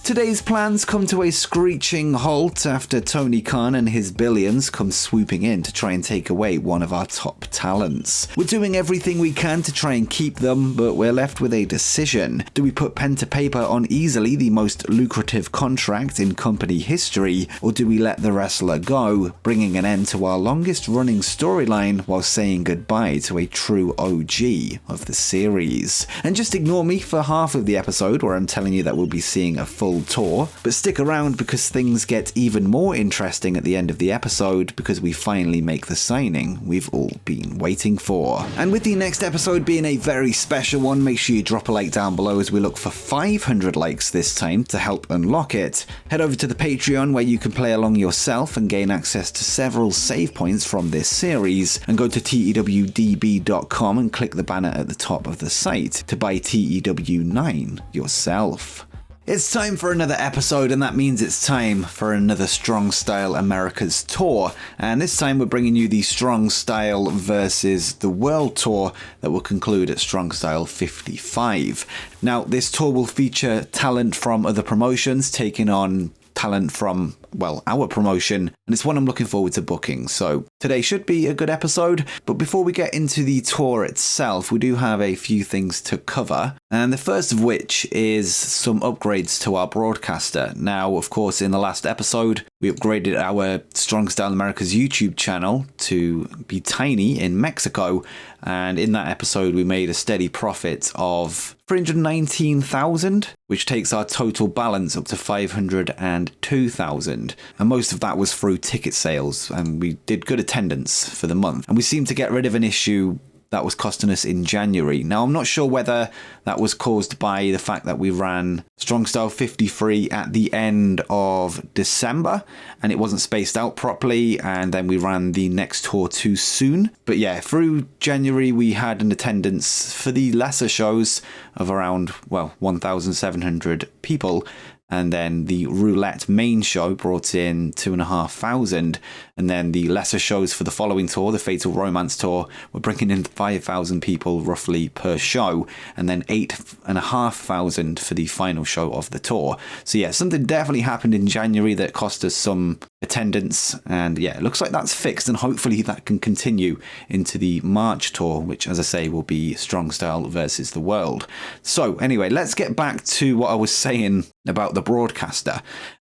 Today's plans come to a screeching halt after Tony Khan and his billions come swooping in to try and take away one of our top talents. We're doing everything we can to try and keep them, but we're left with a decision. Do we put pen to paper on easily the most lucrative contract in company history, or do we let the wrestler go, bringing an end to our longest running storyline while saying goodbye to a true OG of the series? And just ignore me for half of the episode where I'm telling you that we'll be seeing a full tour, but stick around because things get even more interesting at the end of the episode because we finally make the signing we've all been waiting for. And with the next episode being a very special one, make sure you drop a like down below as we look for 500 likes this time to help unlock it. Head over to the Patreon where you can play along yourself and gain access to several save points from this series, and go to tewdb.com and click the banner at the top of the site to buy TEW IX yourself. It's time for another episode, and that means it's time for another Strong Style Americas tour. And this time we're bringing you the Strong Style versus the World tour that will conclude at Strong Style 55. Now, this tour will feature talent from other promotions taking on talent from, well, our promotion, and it's one I'm looking forward to booking. So today should be a good episode, but before we get into the tour itself, we do have a few things to cover, and the first of which is some upgrades to our broadcaster. Now, of course, in the last episode, we upgraded our Strong Style America's YouTube channel to be tiny in Mexico, and in that episode we made a steady profit of 319,000, which takes our total balance up to 502,000. And most of that was through ticket sales, and we did good attendance for the month. And we seemed to get rid of an issue that was costing us in January. Now, I'm not sure whether that was caused by the fact that we ran Strong Style 53 at the end of December and it wasn't spaced out properly, and then we ran the next tour too soon. But yeah, through January we had an attendance for the lesser shows of around, well, 1,700 people. And then the Roulette main show brought in 2,500. And then the lesser shows for the following tour, the Fatal Romance tour, were bringing in 5,000 people roughly per show. And then 8,500 for the final show of the tour. So yeah, something definitely happened in January that cost us some attendance. And yeah, it looks like that's fixed. And hopefully that can continue into the March tour, which, as I say, will be Strong Style versus the World. So anyway, let's get back to what I was saying about the broadcaster.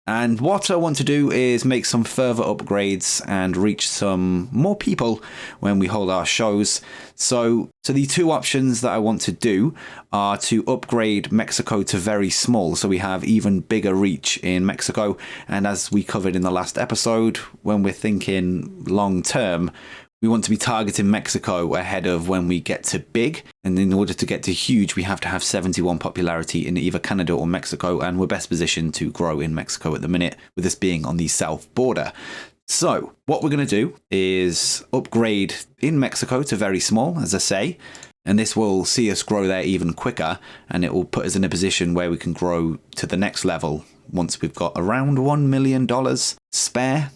And what I want to do is make some further upgrades and reach some more people when we hold our shows. So the two options that I want to do are to upgrade Mexico to very small, so we have even bigger reach in Mexico. And as we covered in the last episode, when we're thinking long term, we want to be targeting Mexico ahead of when we get to big. And in order to get to huge, we have to have 71 popularity in either Canada or Mexico. And we're best positioned to grow in Mexico at the minute, with this being on the south border. So what we're going to do is upgrade in Mexico to very small, as I say. And this will see us grow there even quicker. And it will put us in a position where we can grow to the next level once we've got around $1 million spare.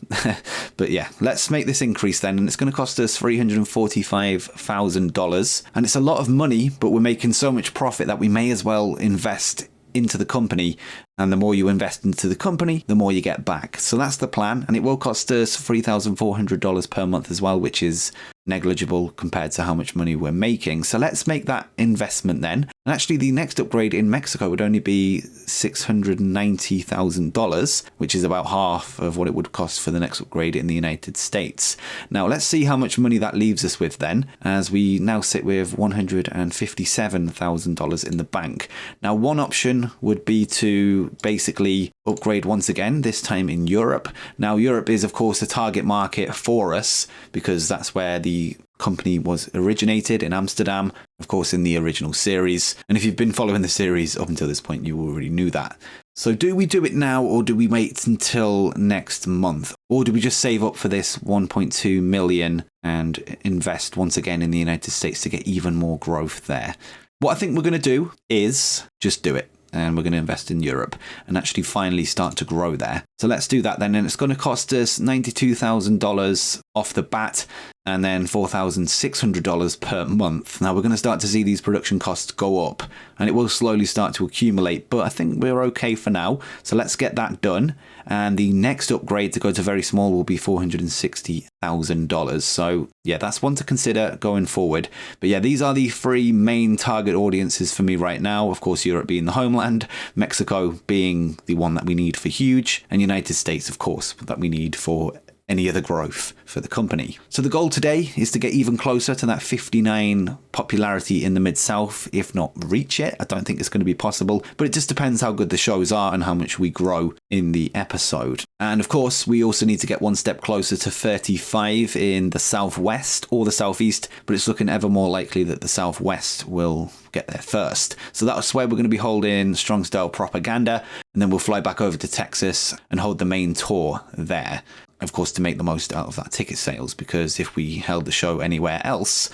But yeah, let's make this increase then, and it's going to cost us $345,000, and it's a lot of money, but we're making so much profit that we may as well invest into the company, and the more you invest into the company, the more you get back. So that's the plan, and it will cost us $3,400 per month as well, which is negligible compared to how much money we're making. So let's make that investment then. And actually the next upgrade in Mexico would only be $690,000, which is about half of what it would cost for the next upgrade in the United States. Now let's see how much money that leaves us with then, as we now sit with $157,000 in the bank. Now one option would be to basically upgrade once again, this time in Europe. Now Europe is of course a target market for us because that's where the company was originated, in Amsterdam, of course in the original series. And if you've been following the series up until this point, you already knew that. So do we do it now, or do we wait until next month? Or do we just save up for this 1.2 million and invest once again in the United States to get even more growth there? What I think we're going to do is just do it. And we're going to invest in Europe and actually finally start to grow there. So let's do that then. And it's going to cost us $92,000 off the bat and then $4,600 per month. Now we're going to start to see these production costs go up and it will slowly start to accumulate, but I think we're okay for now. So let's get that done. And the next upgrade to go to very small will be $460,000. So yeah, that's one to consider going forward. But yeah, these are the three main target audiences for me right now. Of course, Europe being the homeland, Mexico being the one that we need for huge, and United States, of course, that we need for any other growth for the company. So the goal today is to get even closer to that 59 popularity in the Mid-South, if not reach it. I don't think it's going to be possible, but it just depends how good the shows are and how much we grow in the episode. And of course, we also need to get one step closer to 35 in the Southwest or the Southeast, but it's looking ever more likely that the Southwest will get there first. So that's where we're going to be holding Strong Style Propaganda, and then we'll fly back over to Texas and hold the main tour there. Of course, to make the most out of that ticket sales, because if we held the show anywhere else,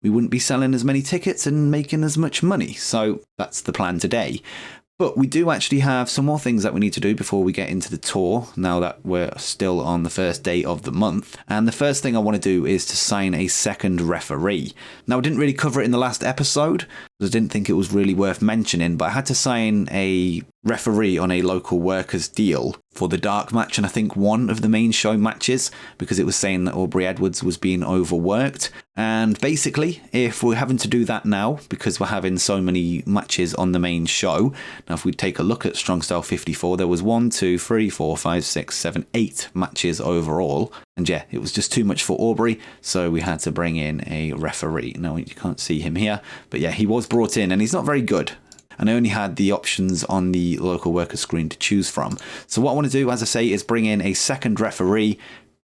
we wouldn't be selling as many tickets and making as much money. So that's the plan today. But we do actually have some more things that we need to do before we get into the tour, now that we're still on the first day of the month. And the first thing I want to do is to sign a second referee. Now, I didn't really cover it in the last episode, because I didn't think it was really worth mentioning, but I had to sign a referee on a local workers deal for the dark match, and I think one of the main show matches, because it was saying that Aubrey Edwards was being overworked. And basically, if we're having to do that now, because we're having so many matches on the main show, now if we take a look at Strong Style 54, there was 1, 2, 3, 4, 5, 6, 7, 8 matches overall. And yeah, it was just too much for Aubrey, so we had to bring in a referee. Now, you can't see him here, but yeah, he was brought in, and he's not very good. And I only had the options on the local worker screen to choose from. So what I want to do, as I say, is bring in a second referee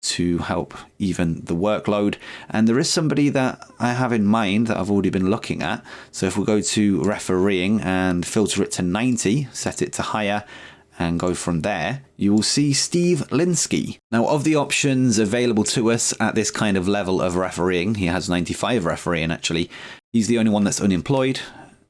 to help even the workload. And there is somebody that I have in mind that I've already been looking at. So if we go to refereeing and filter it to 90, set it to higher, and go from there, you will see Steve Linsky. Now, of the options available to us at this kind of level of refereeing, he has 95 refereeing actually. He's the only one that's unemployed.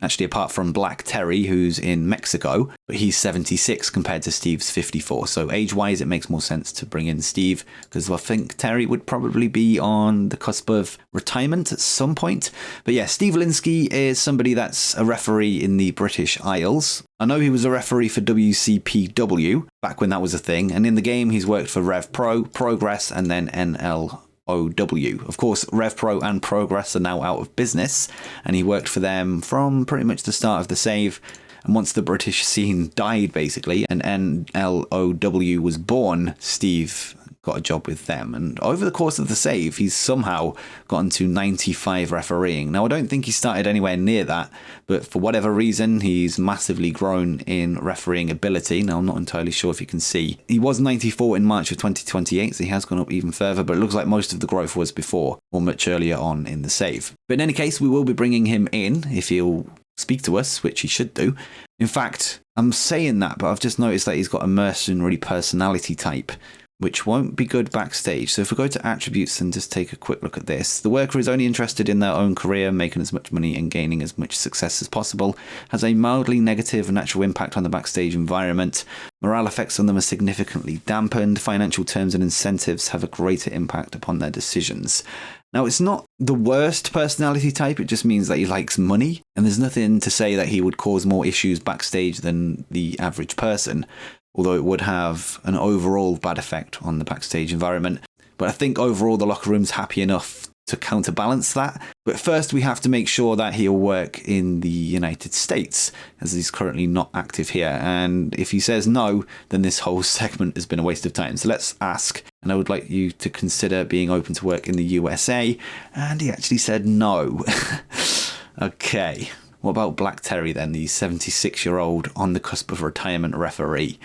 Actually, apart from Black Terry, who's in Mexico, but he's 76 compared to Steve's 54. So age-wise, it makes more sense to bring in Steve, because I think Terry would probably be on the cusp of retirement at some point. But yeah, Steve Linsky is somebody that's a referee in the British Isles. I know he was a referee for WCPW, back when that was a thing. And in the game, he's worked for Rev Pro, Progress, and then NLOW. Of course, RevPro and Progress are now out of business, and he worked for them from pretty much the start of the save. And once the British scene died, basically, and NLOW was born, Steve got a job with them. And over the course of the save, he's somehow gotten to 95 refereeing. Now, I don't think he started anywhere near that, but for whatever reason, he's massively grown in refereeing ability. Now, I'm not entirely sure if you can see. He was 94 in March of 2028, so he has gone up even further, but it looks like most of the growth was before, or much earlier on in the save. But in any case, we will be bringing him in if he'll speak to us, which he should do. In fact, I'm saying that, but I've just noticed that he's got a mercenary personality type, which won't be good backstage. So if we go to attributes and just take a quick look at this, the worker is only interested in their own career, making as much money and gaining as much success as possible, has a mildly negative natural impact on the backstage environment, morale effects on them are significantly dampened, financial terms and incentives have a greater impact upon their decisions. Now, it's not the worst personality type, it just means that he likes money, and there's nothing to say that he would cause more issues backstage than the average person, although it would have an overall bad effect on the backstage environment. But I think overall the locker room's happy enough to counterbalance that. But first we have to make sure that he'll work in the United States, as he's currently not active here. And if he says no, then this whole segment has been a waste of time. So let's ask, and I would like you to consider being open to work in the USA. And he actually said no. Okay. What about Black Terry then, the 76-year-old on the cusp of retirement referee?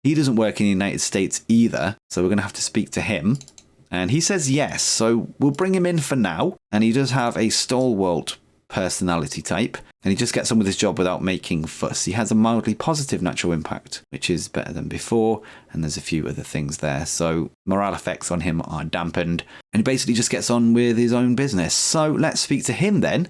He doesn't work in the United States either, so we're going to have to speak to him. And he says yes, so we'll bring him in for now. And he does have a stalwart personality type, and he just gets on with his job without making fuss. He has a mildly positive natural impact, which is better than before, and there's a few other things there. So morale effects on him are dampened, and he basically just gets on with his own business. So let's speak to him then,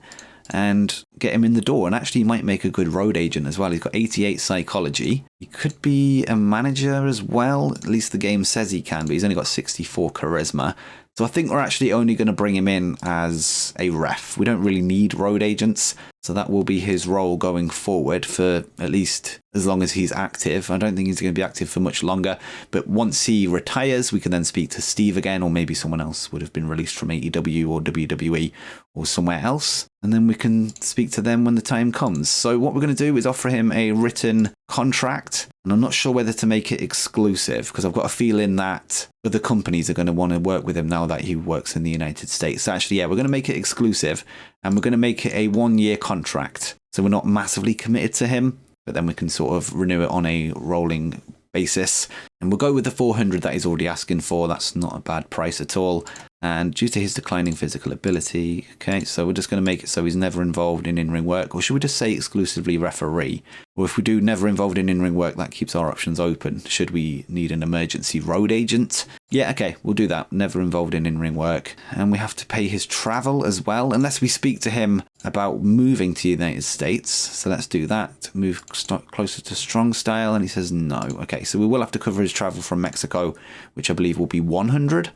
and get him in the door. And actually, he might make a good road agent as well. He's got 88 psychology. He could be a manager as well. At least the game says he can, but he's only got 64 charisma. So I think we're actually only going to bring him in as a ref. We don't really need road agents. So that will be his role going forward for at least as long as he's active. I don't think he's going to be active for much longer. But once he retires, we can then speak to Steve again, or maybe someone else would have been released from AEW or WWE or somewhere else. And then we can speak to them when the time comes. So what we're going to do is offer him a written contract. And I'm not sure whether to make it exclusive, because I've got a feeling that other companies are going to want to work with him now that he works in the United States. So actually, yeah, we're going to make it exclusive, and we're going to make it a 1-year contract. So we're not massively committed to him, but then we can sort of renew it on a rolling basis. And we'll go with the 400 that he's already asking for. That's not a bad price at all. And due to his declining physical ability, okay, so we're just going to make it so he's never involved in in-ring work. Or should we just say exclusively referee? Or if we do never involved in in-ring work, that keeps our options open. Should we need an emergency road agent? Yeah, okay, we'll do that. Never involved in in-ring work. And we have to pay his travel as well, unless we speak to him about moving to the United States. So let's do that. Move closer to Strong Style. And he says no. Okay, so we will have to cover his travel from Mexico, which I believe will be $100.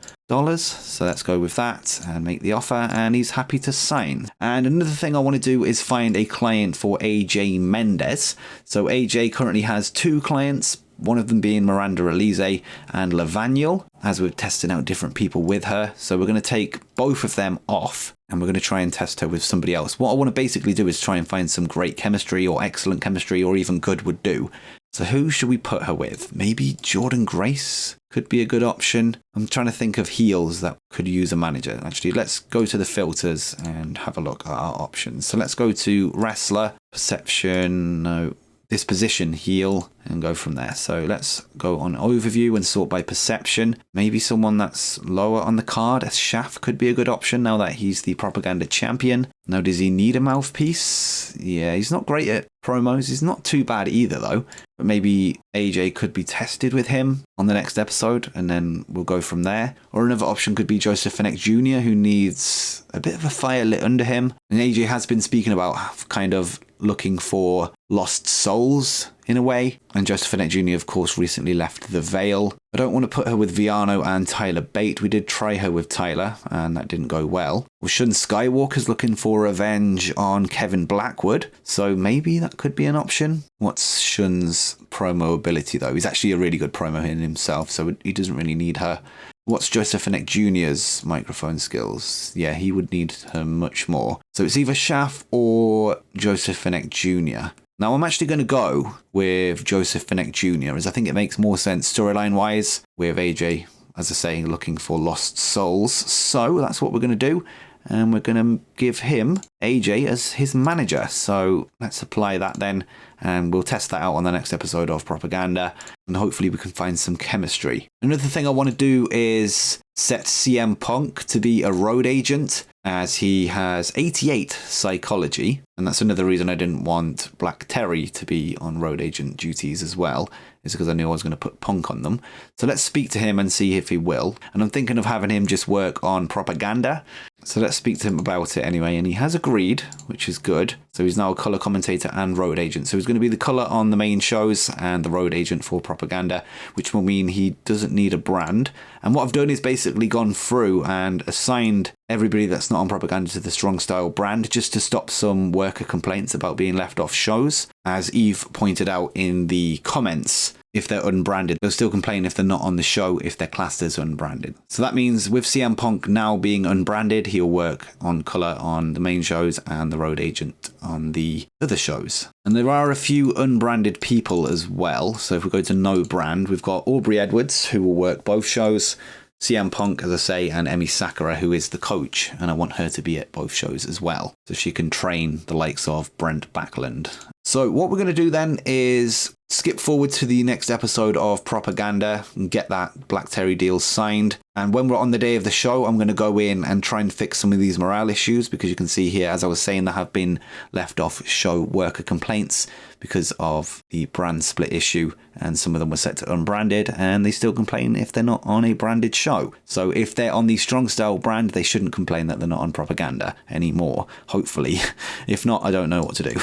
So let's go with that and make the offer, and he's happy to sign. And another thing I want to do is find a client for AJ Mendez. So AJ currently has 2 clients, one of them being Miranda Elise and Lavaniel, as we're testing out different people with her. So we're going to take both of them off, and we're going to try and test her with somebody else. What I want to basically do is try and find some great chemistry, or excellent chemistry, or even good would do. So who should we put her with? Maybe Jordan Grace could be a good option. I'm trying to think of heels that could use a manager. Actually, let's go to the filters and have a look at our options. So let's go to wrestler, perception, no, disposition, heel, and go from there. So let's go on overview and sort by perception. Maybe someone that's lower on the card. A Shaft could be a good option now that he's the propaganda champion. Now, does he need a mouthpiece? Yeah, he's not great at promos. He's not too bad either, though. But maybe AJ could be tested with him on the next episode, and then we'll go from there. Or another option could be Joseph Fenech Jr., who needs a bit of a fire lit under him. And AJ has been speaking about kind of looking for lost souls in a way. And Joseph Fenech Jr., of course, recently left the Veil. I don't want to put her with Viano and Tyler Bate. We did try her with Tyler, and that didn't go well. Well, Shun Skywalker's looking for revenge on Kevin Blackwood, so maybe that could be an option. What's Shun's promo ability, though? He's actually a really good promo in himself, so he doesn't really need her. What's Joseph Fenech Jr.'s microphone skills? Yeah, he would need her much more. So it's either Shaft or Joseph Fenech Jr. Now, I'm actually going to go with Joseph Fenech Jr., as I think it makes more sense storyline-wise, with AJ, as I say, looking for lost souls. So that's what we're going to do, and we're going to give him AJ as his manager. So let's apply that then, and we'll test that out on the next episode of Propaganda, and hopefully we can find some chemistry. Another thing I want to do is set CM Punk to be a road agent, as he has 88 psychology, and that's another reason I didn't want Black Terry to be on road agent duties as well, is because I knew I was going to put Punk on them. So let's speak to him and see if he will. And I'm thinking of having him just work on Propaganda. So let's speak to him about it anyway, and he has agreed, which is good. So he's now a colour commentator and road agent. So he's going to be the colour on the main shows and the road agent for Propaganda, which will mean he doesn't need a brand. And what I've done is basically gone through and assigned everybody that's not on Propaganda to the Strong Style brand, just to stop some worker complaints about being left off shows. As Eve pointed out in the comments, if they're unbranded, they'll still complain if they're not on the show if they're classed as unbranded. So that means with CM Punk now being unbranded, he'll work on colour on the main shows and the road agent on the other shows. And there are a few unbranded people as well. So if we go to no brand, we've got Aubrey Edwards, who will work both shows, CM Punk, as I say, and Emi Sakura, who is the coach, and I want her to be at both shows as well, so she can train the likes of Brent Backlund. So what we're going to do then is skip forward to the next episode of Propaganda and get that Black Terry deal signed, And when we're on the day of the show, I'm going to go in and try and fix some of these morale issues, because you can see here, as I was saying, there have been left off show worker complaints because of the brand split issue, and some of them were set to unbranded, and they still complain if they're not on a branded show. So if they're on the Strong Style brand, they shouldn't complain that they're not on propaganda anymore, hopefully. If not, I don't know what to do.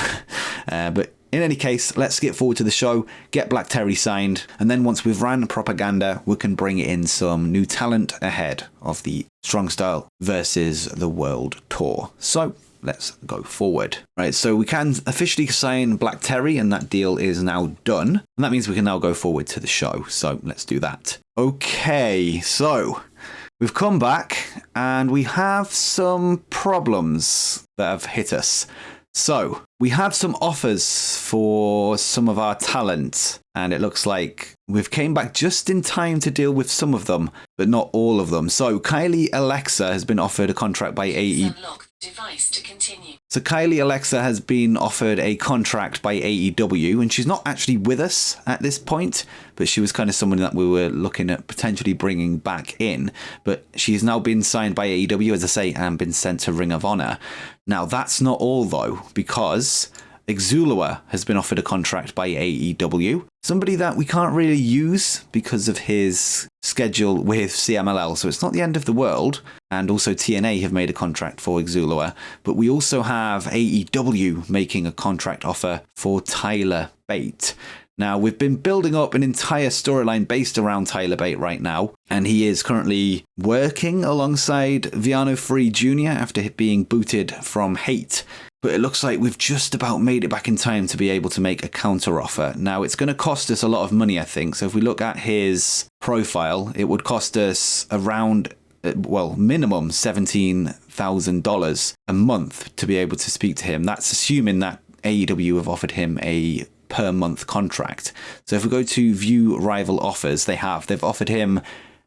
But in any case, let's get forward to the show, get Black Terry signed, and then once we've ran propaganda, we can bring in some new talent ahead of the Strong Style versus the World Tour. So let's go forward. Right, so we can officially sign Black Terry, and that deal is now done. And that means we can now go forward to the show. So let's do that. Okay, so we've come back and we have some problems that have hit us. So we have some offers for some of our talent, and it looks like we've came back just in time to deal with some of them, but not all of them. So Kylie Alexa has been offered a contract by AEW. Device to continue. So Kylie Alexa has been offered a contract by AEW, and she's not actually with us at this point, but she was kind of someone that we were looking at potentially bringing back in. But she's now been signed by AEW, as I say, and been sent to Ring of Honor. Now, that's not all, though, because Exulua has been offered a contract by AEW. Somebody that we can't really use because of his schedule with CMLL, so it's not the end of the world. And also TNA have made a contract for Exulua. But we also have AEW making a contract offer for Tyler Bate. Now, we've been building up an entire storyline based around Tyler Bate right now, and he is currently working alongside Viano Free Jr. after being booted from Hate. But it looks like we've just about made it back in time to be able to make a counter offer. Now, it's going to cost us a lot of money, I think. So if we look at his profile, it would cost us around, well, minimum $17,000 a month to be able to speak to him. That's assuming that AEW have offered him a per month contract. So if we go to view rival offers, they've offered him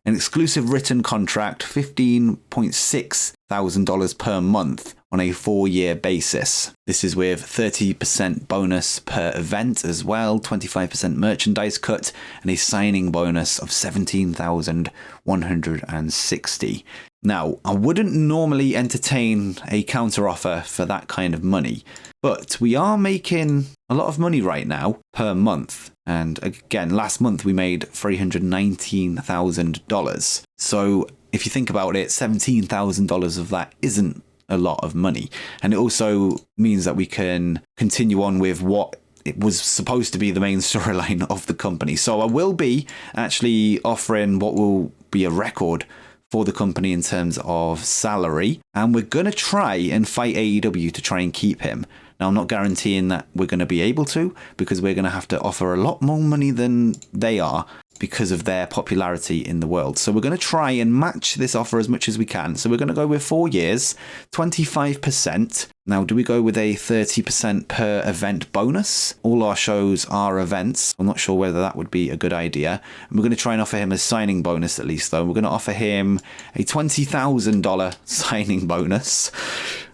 an exclusive written contract, $15.6 thousand per month on a 4-year basis. This is with 30% bonus per event as well, 25% merchandise cut, and a signing bonus of $17,160. Now, I wouldn't normally entertain a counteroffer for that kind of money, but we are making a lot of money right now per month. And again, last month we made $319,000. So if you think about it, $17,000 of that isn't a lot of money. And it also means that we can continue on with what it was supposed to be the main storyline of the company. So I will be actually offering what will be a record for the company in terms of salary. And we're going to try and fight AEW to try and keep him. Now, I'm not guaranteeing that we're going to be able to, because we're going to have to offer a lot more money than they are because of their popularity in the world. So we're going to try and match this offer as much as we can. So we're going to go with 4 years, 25%. Now, do we go with a 30% per event bonus? All our shows are events. I'm not sure whether that would be a good idea. And we're going to try and offer him a signing bonus at least, though. We're going to offer him a $20,000 signing bonus.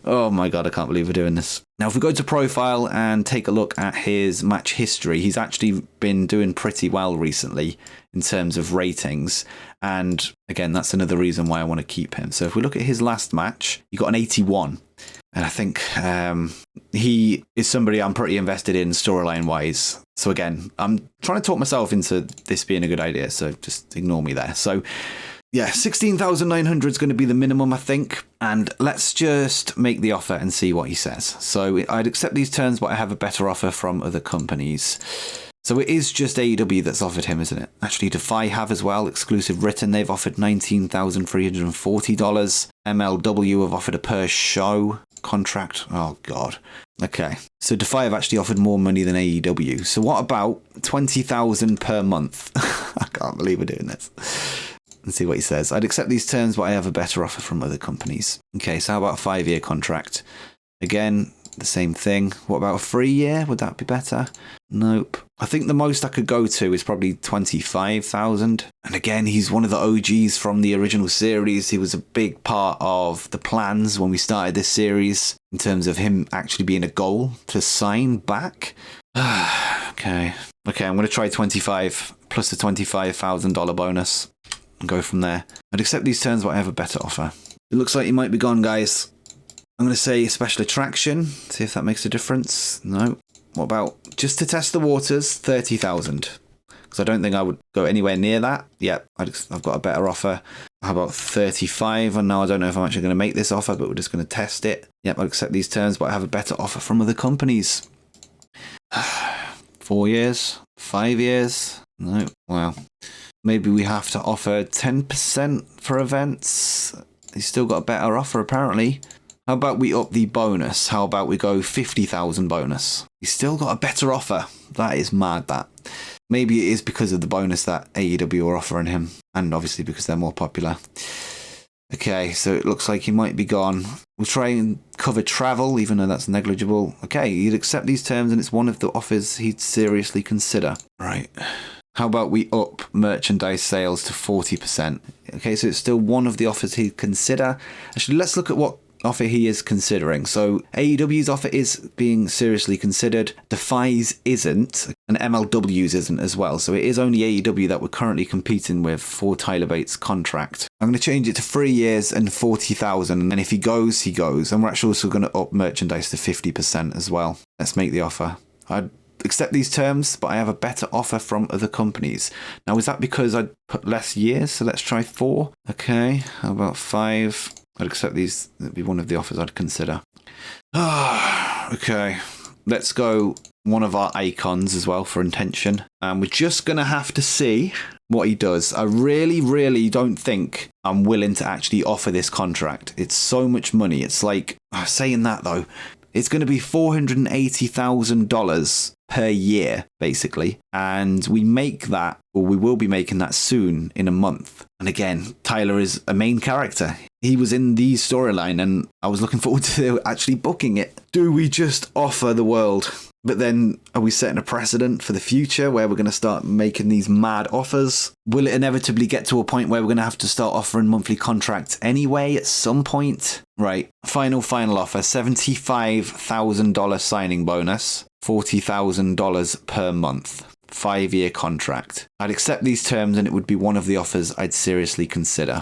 Oh my God, I can't believe we're doing this. Now, if we go to profile and take a look at his match history, he's actually been doing pretty well recently in terms of ratings. And again, that's another reason why I want to keep him. So if we look at his last match, he got an 81. And I think he is somebody I'm pretty invested in storyline wise. So again, I'm trying to talk myself into this being a good idea. So just ignore me there. So yeah, 16,900 is going to be the minimum, I think. And let's just make the offer and see what he says. So I'd accept these terms, but I have a better offer from other companies. So it is just AEW that's offered him, isn't it? Actually, Defy have as well, exclusive written. They've offered $19,340. MLW have offered a per show contract. Oh, God. Okay. So Defy have actually offered more money than AEW. So what about $20,000 per month? I can't believe we're doing this. Let's see what he says. I'd accept these terms, but I have a better offer from other companies. Okay, so how about a 5-year contract? Again, the same thing. What about a 3-year? Would that be better? Nope. I think the most I could go to is probably 25,000. And again, he's one of the OGs from the original series. He was a big part of the plans when we started this series in terms of him actually being a goal to sign back. Okay, I'm going to try 25 plus the $25,000 bonus. and go from there. I'd accept these terms, but I have a better offer. It looks like he might be gone, guys. I'm going to say special attraction, see if that makes a difference. No. What about just to test the waters, 30,000? Because I don't think I would go anywhere near that. Yep, I've got a better offer. How about 35? And now I don't know if I'm actually going to make this offer, but we're just going to test it. Yep, I'll accept these terms, but I have a better offer from other companies. 4 years? 5 years? No. Wow. Maybe we have to offer 10% for events. He's still got a better offer, apparently. How about we up the bonus? How about we go 50,000 bonus? He's still got a better offer. That is mad, that. Maybe it is because of the bonus that AEW are offering him. And obviously because they're more popular. Okay, so it looks like he might be gone. We'll try and cover travel, even though that's negligible. Okay, he'd accept these terms and it's one of the offers he'd seriously consider. Right. How about we up merchandise sales to 40%? Okay, so it's still one of the offers he'd consider. Actually, let's look at what offer he is considering. So AEW's offer is being seriously considered. Defy's isn't, and MLW's isn't as well. So it is only AEW that we're currently competing with for Tyler Bates' contract. I'm going to change it to 3 years and 40,000. And then if he goes, he goes. And we're actually also going to up merchandise to 50% as well. Let's make the offer. I'd accept these terms, but I have a better offer from other companies. Now, is that because I put less years? So let's try 4. Okay, how about 5? I'd accept these. That'd be one of the offers I'd consider. Okay, let's go one of our icons as well for intention. And we're just going to have to see what he does. I really, really don't think I'm willing to actually offer this contract. It's so much money. It's like, saying that though, it's going to be $480,000 per year, basically. And we make that, or we will be making that soon in a month. And again, Tyler is a main character. He was in the storyline and I was looking forward to actually booking it. Do we just offer the world? But then are we setting a precedent for the future where we're going to start making these mad offers? Will it inevitably get to a point where we're going to have to start offering monthly contracts anyway at some point? Right. Final offer. $75,000 signing bonus. $40,000 per month. 5-year contract. I'd accept these terms and it would be one of the offers I'd seriously consider.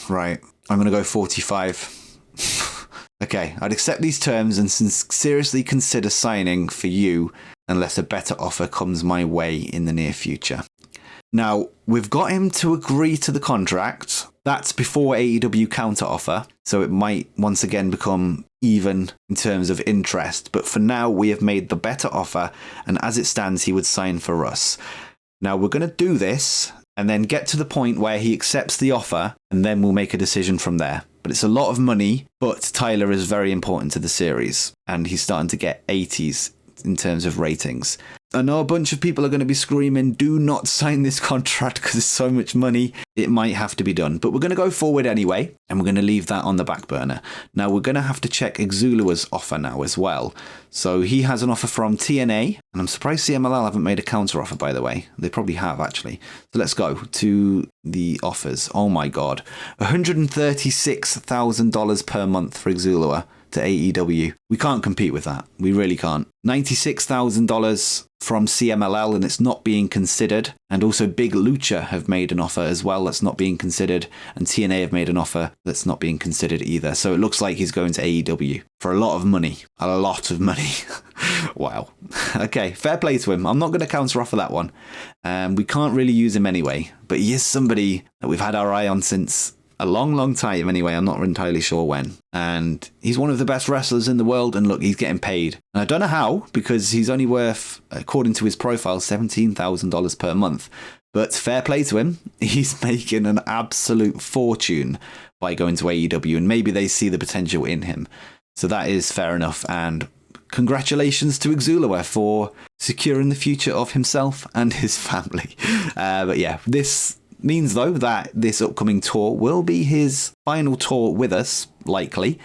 Right. I'm going to go 45. Okay, I'd accept these terms and seriously consider signing for you unless a better offer comes my way in the near future. Now, we've got him to agree to the contract. That's before AEW counteroffer, so it might once again become even in terms of interest. But for now, we have made the better offer, and as it stands, he would sign for us. Now, we're going to do this and then get to the point where he accepts the offer, and then we'll make a decision from there. But it's a lot of money, but Tyler is very important to the series, and he's starting to get 80s in terms of ratings. I know a bunch of people are going to be screaming, do not sign this contract because it's so much money. It might have to be done, but we're going to go forward anyway, and we're going to leave that on the back burner. Now we're going to have to check Exulua's offer now as well. So he has an offer from TNA, and I'm surprised CMLL haven't made a counter offer, by the way. They probably have, actually. So let's go to the offers. Oh my God. $136,000 per month for Exulua to AEW. We can't compete with that. We really can't. $96,000 from CMLL, and it's not being considered. And also Big Lucha have made an offer as well that's not being considered. And TNA have made an offer that's not being considered either. So it looks like he's going to AEW for a lot of money. A lot of money. Wow. Okay, fair play to him. I'm not going to counter offer that one. We can't really use him anyway. But he is somebody that we've had our eye on since a long time anyway. I'm not entirely sure when. And he's one of the best wrestlers in the world, and look, he's getting paid. And I don't know how, because he's only worth, according to his profile, $17,000 per month. But fair play to him. He's making an absolute fortune by going to AEW, and maybe they see the potential in him. So that is fair enough, and congratulations to Exulua for securing the future of himself and his family. But yeah, this means, though, that this upcoming tour will be his final tour with us, likely.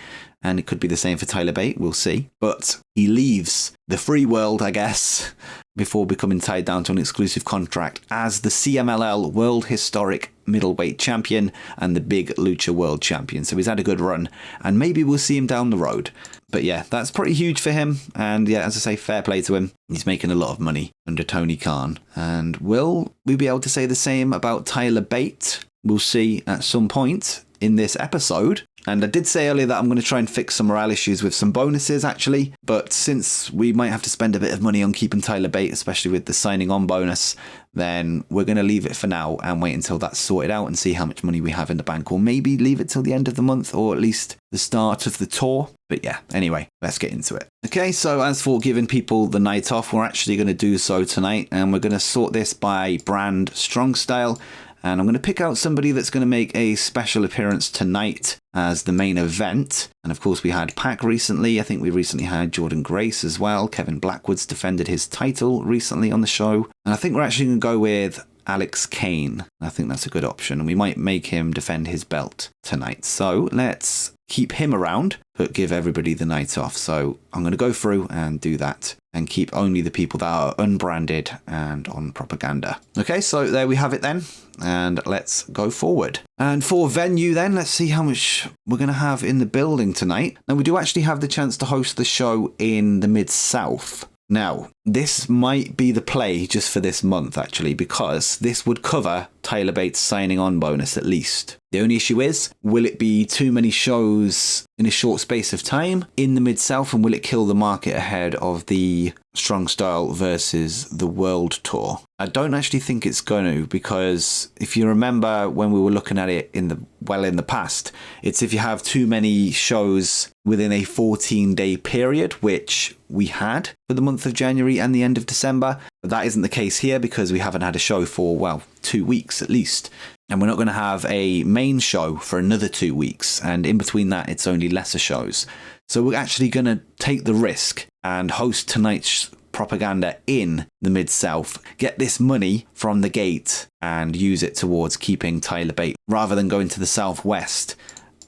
and it could be the same for Tyler Bate, we'll see. But he leaves the free world, I guess, before becoming tied down to an exclusive contract as the CMLL World Historic Middleweight Champion and the Big Lucha World Champion. So he's had a good run, and maybe we'll see him down the road. But yeah, that's pretty huge for him. And yeah, as I say, fair play to him. He's making a lot of money under Tony Khan. And will we be able to say the same about Tyler Bate? We'll see at some point in this episode. And I did say earlier that I'm going to try and fix some morale issues with some bonuses, actually. But since we might have to spend a bit of money on keeping Tyler Bate, especially with the signing on bonus, then we're going to leave it for now and wait until that's sorted out and see how much money we have in the bank. Or maybe leave it till the end of the month, or at least the start of the tour. But yeah, anyway, let's get into it. Okay, so as for giving people the night off, we're actually going to do so tonight. And we're going to sort this by brand strong style. And I'm going to pick out somebody that's going to make a special appearance tonight as the main event. And of course, we had Pac recently. I think we recently had Jordan Grace as well. Kevin Blackwood's defended his title recently on the show. And I think we're actually going to go with Alex Kane. I think that's a good option. And we might make him defend his belt tonight. So let's keep him around, but give everybody the night off. So I'm going to go through and do that and keep only the people that are unbranded and on propaganda. Okay, so there we have it then. And let's go forward. And for venue then, let's see how much we're going to have in the building tonight. Now, we do actually have the chance to host the show in the Mid-South. Now, this might be the play just for this month, actually, because this would cover Tyler Bates' signing on bonus at least. The only issue is, will it be too many shows in a short space of time in the Mid-South, and will it kill the market ahead of the Strong Style versus the World Tour? I don't actually think it's going to, because if you remember when we were looking at it in the past, it's if you have too many shows within a 14-day period, which we had for the month of January and the end of December. But that isn't the case here because we haven't had a show for, 2 weeks at least. And we're not going to have a main show for another 2 weeks. And in between that, it's only lesser shows. So we're actually going to take the risk and host tonight's propaganda in the Mid-South, get this money from the gate and use it towards keeping Tyler Bate rather than going to the Southwest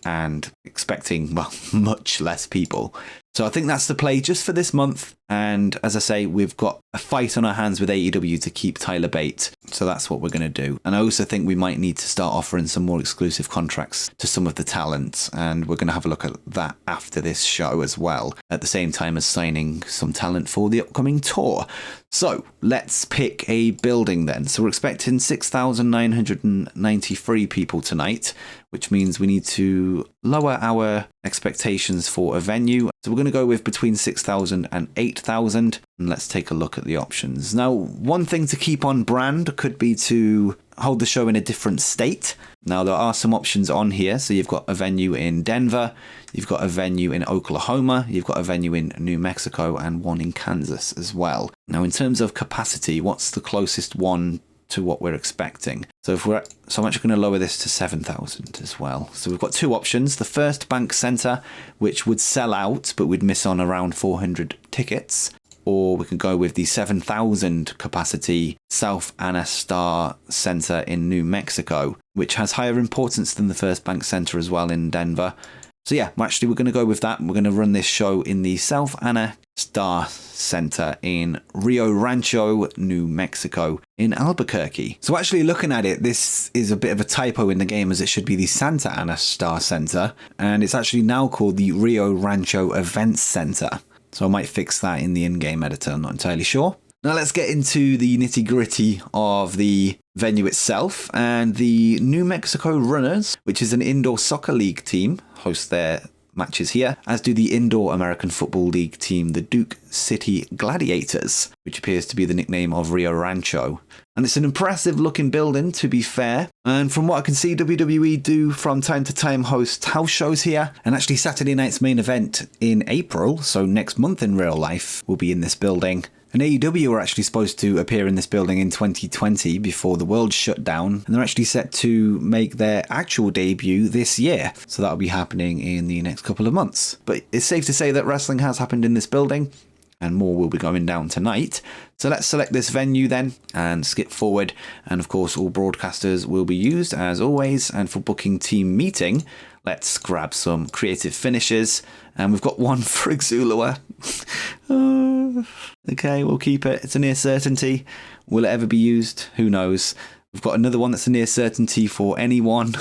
and expecting, much less people. So I think that's the play just for this month. And as I say, we've got a fight on our hands with AEW to keep Tyler Bate. So that's what we're going to do. And I also think we might need to start offering some more exclusive contracts to some of the talent. And we're going to have a look at that after this show as well, at the same time as signing some talent for the upcoming tour. So let's pick a building then. So we're expecting 6,993 people tonight, which means we need to lower our expectations for a venue. So we're going to go with between 6,000 and 8,000. And let's take a look at the options. Now, one thing to keep on brand could be to hold the show in a different state. Now, there are some options on here. So you've got a venue in Denver, you've got a venue in Oklahoma, you've got a venue in New Mexico, and one in Kansas as well. Now, in terms of capacity, what's the closest one to what we're expecting? So I'm actually going to lower this to 7,000 as well. So we've got two options. The First Bank Center, which would sell out, but we'd miss on around 400 tickets. Or we can go with the 7,000 capacity South Anastar Center in New Mexico, which has higher importance than the First Bank Center as well in Denver. So yeah, we're going to go with that. We're going to run this show in the South Anastar Center in Rio Rancho, New Mexico, in Albuquerque. So actually looking at it, this is a bit of a typo in the game, as it should be the Santa Ana Star Center, and it's actually now called the Rio Rancho Events Center. So I might fix that in the in-game editor, I'm not entirely sure. Now let's get into the nitty-gritty of the venue itself. And the New Mexico Runners, which is an indoor soccer league team, host their matches here, as do the indoor American Football League team, the Duke City Gladiators, which appears to be the nickname of Rio Rancho. And it's an impressive looking building, to be fair. And from what I can see, WWE do from time to time host house shows here. And actually Saturday night's main event in April, so next month in real life, will be in this building. And AEW were actually supposed to appear in this building in 2020 before the world shut down. And they're actually set to make their actual debut this year. So that'll be happening in the next couple of months. But it's safe to say that wrestling has happened in this building, and more will be going down tonight. So let's select this venue then and skip forward. And of course, all broadcasters will be used as always. And for booking team meeting, let's grab some creative finishes. And we've got one for Exulua. Okay, we'll keep it. It's a near certainty. Will it ever be used? Who knows? We've got another one that's a near certainty for anyone.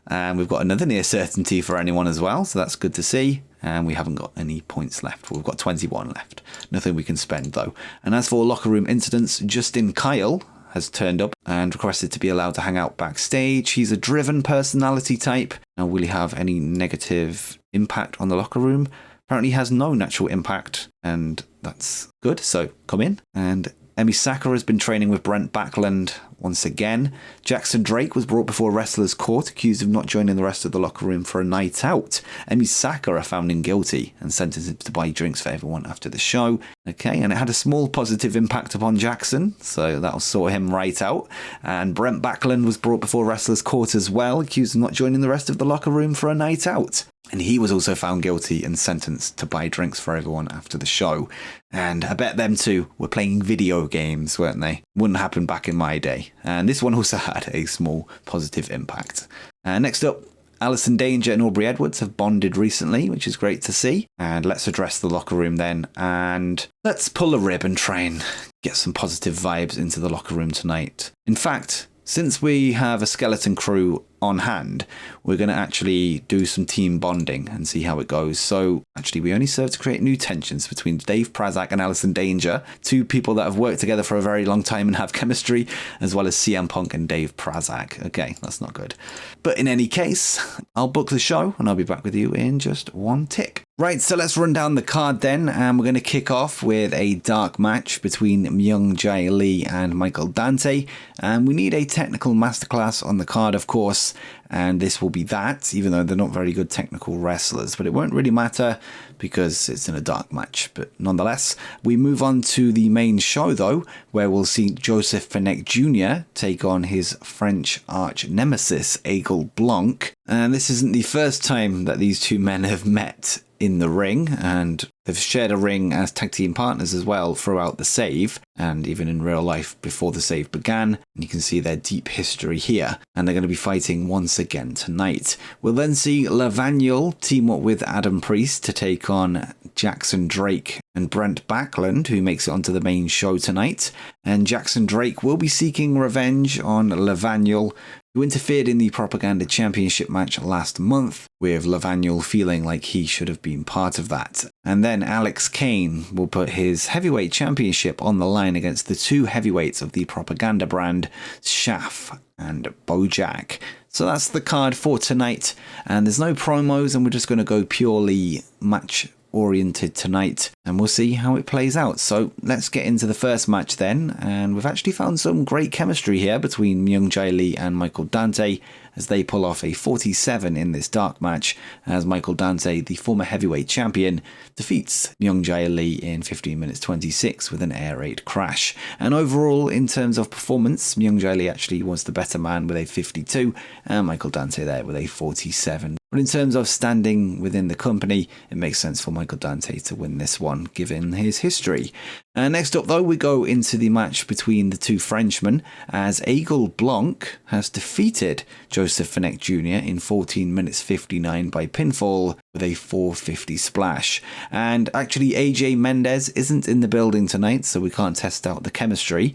And we've got another near certainty for anyone as well. So that's good to see. And we haven't got any points left. We've got 21 left. Nothing we can spend though. And as for locker room incidents, Justin Kyle has turned up and requested to be allowed to hang out backstage. He's a driven personality type. Now, will he have any negative impact on the locker room? Apparently has no natural impact, and that's good. So come in. And Emi Sakura has been training with Brent Backlund once again. Jackson Drake was brought before wrestlers' court, accused of not joining the rest of the locker room for a night out. Emi Sakura found him guilty and sentenced to buy drinks for everyone after the show. Okay, and it had a small positive impact upon Jackson, so that'll sort him right out. And Brent Backlund was brought before wrestlers' court as well, accused of not joining the rest of the locker room for a night out. And he was also found guilty and sentenced to buy drinks for everyone after the show. And I bet them two were playing video games, weren't they? Wouldn't happen back in my day. And this one also had a small positive impact. Next up, Alison Danger and Aubrey Edwards have bonded recently, which is great to see. And let's address the locker room then. And let's pull a rib and try and get some positive vibes into the locker room tonight. In fact, since we have a skeleton crew on hand, we're going to actually do some team bonding and see how it goes. So actually, we only serve to create new tensions between Dave Prazak and Alison Danger, two people that have worked together for a very long time and have chemistry, as well as CM Punk and Dave Prazak. Okay, that's not good. But in any case, I'll book the show and I'll be back with you in just one tick. Right, so let's run down the card then, and we're going to kick off with a dark match between Myung Jae Lee and Michael Dante, and we need a technical masterclass on the card, of course, and this will be that, even though they're not very good technical wrestlers, but it won't really matter because it's in a dark match. But nonetheless, we move on to the main show though, where we'll see Joseph Fenech Jr. take on his French arch nemesis, Aigle Blanc, and this isn't the first time that these two men have met in the ring, and they've shared a ring as tag team partners as well throughout the save, and even in real life before the save began. And you can see their deep history here, and they're going to be fighting once again tonight. We'll then see Lavagnol team up with Adam Priest to take on Jackson Drake and Brent Backlund, who makes it onto the main show tonight. And Jackson Drake will be seeking revenge on Lavagnol, who interfered in the Propaganda Championship match last month, with Lavagnol feeling like he should have been part of that. And then Alex Kane will put his heavyweight championship on the line against the two heavyweights of the Propaganda brand, Schaff and Bojack. So that's the card for tonight, and there's no promos, and we're just going to go purely match oriented tonight, and we'll see how it plays out. So let's get into the first match then, and we've actually found some great chemistry here between Myung Jae Lee and Michael Dante as they pull off a 47 in this dark match, as Michael Dante, the former heavyweight champion, defeats Myung Jae Lee in 15 minutes 26 with an air raid crash. And overall, in terms of performance, Myung Jae Lee actually was the better man with a 52, and Michael Dante there with a 47. But in terms of standing within the company, it makes sense for Michael Dante to win this one, given his history. Next up, though, we go into the match between the two Frenchmen, as Aigle Blanc has defeated Joseph Fenech Jr. in 14 minutes 59 by pinfall with a 450 splash. And actually, AJ Mendez isn't in the building tonight, so we can't test out the chemistry.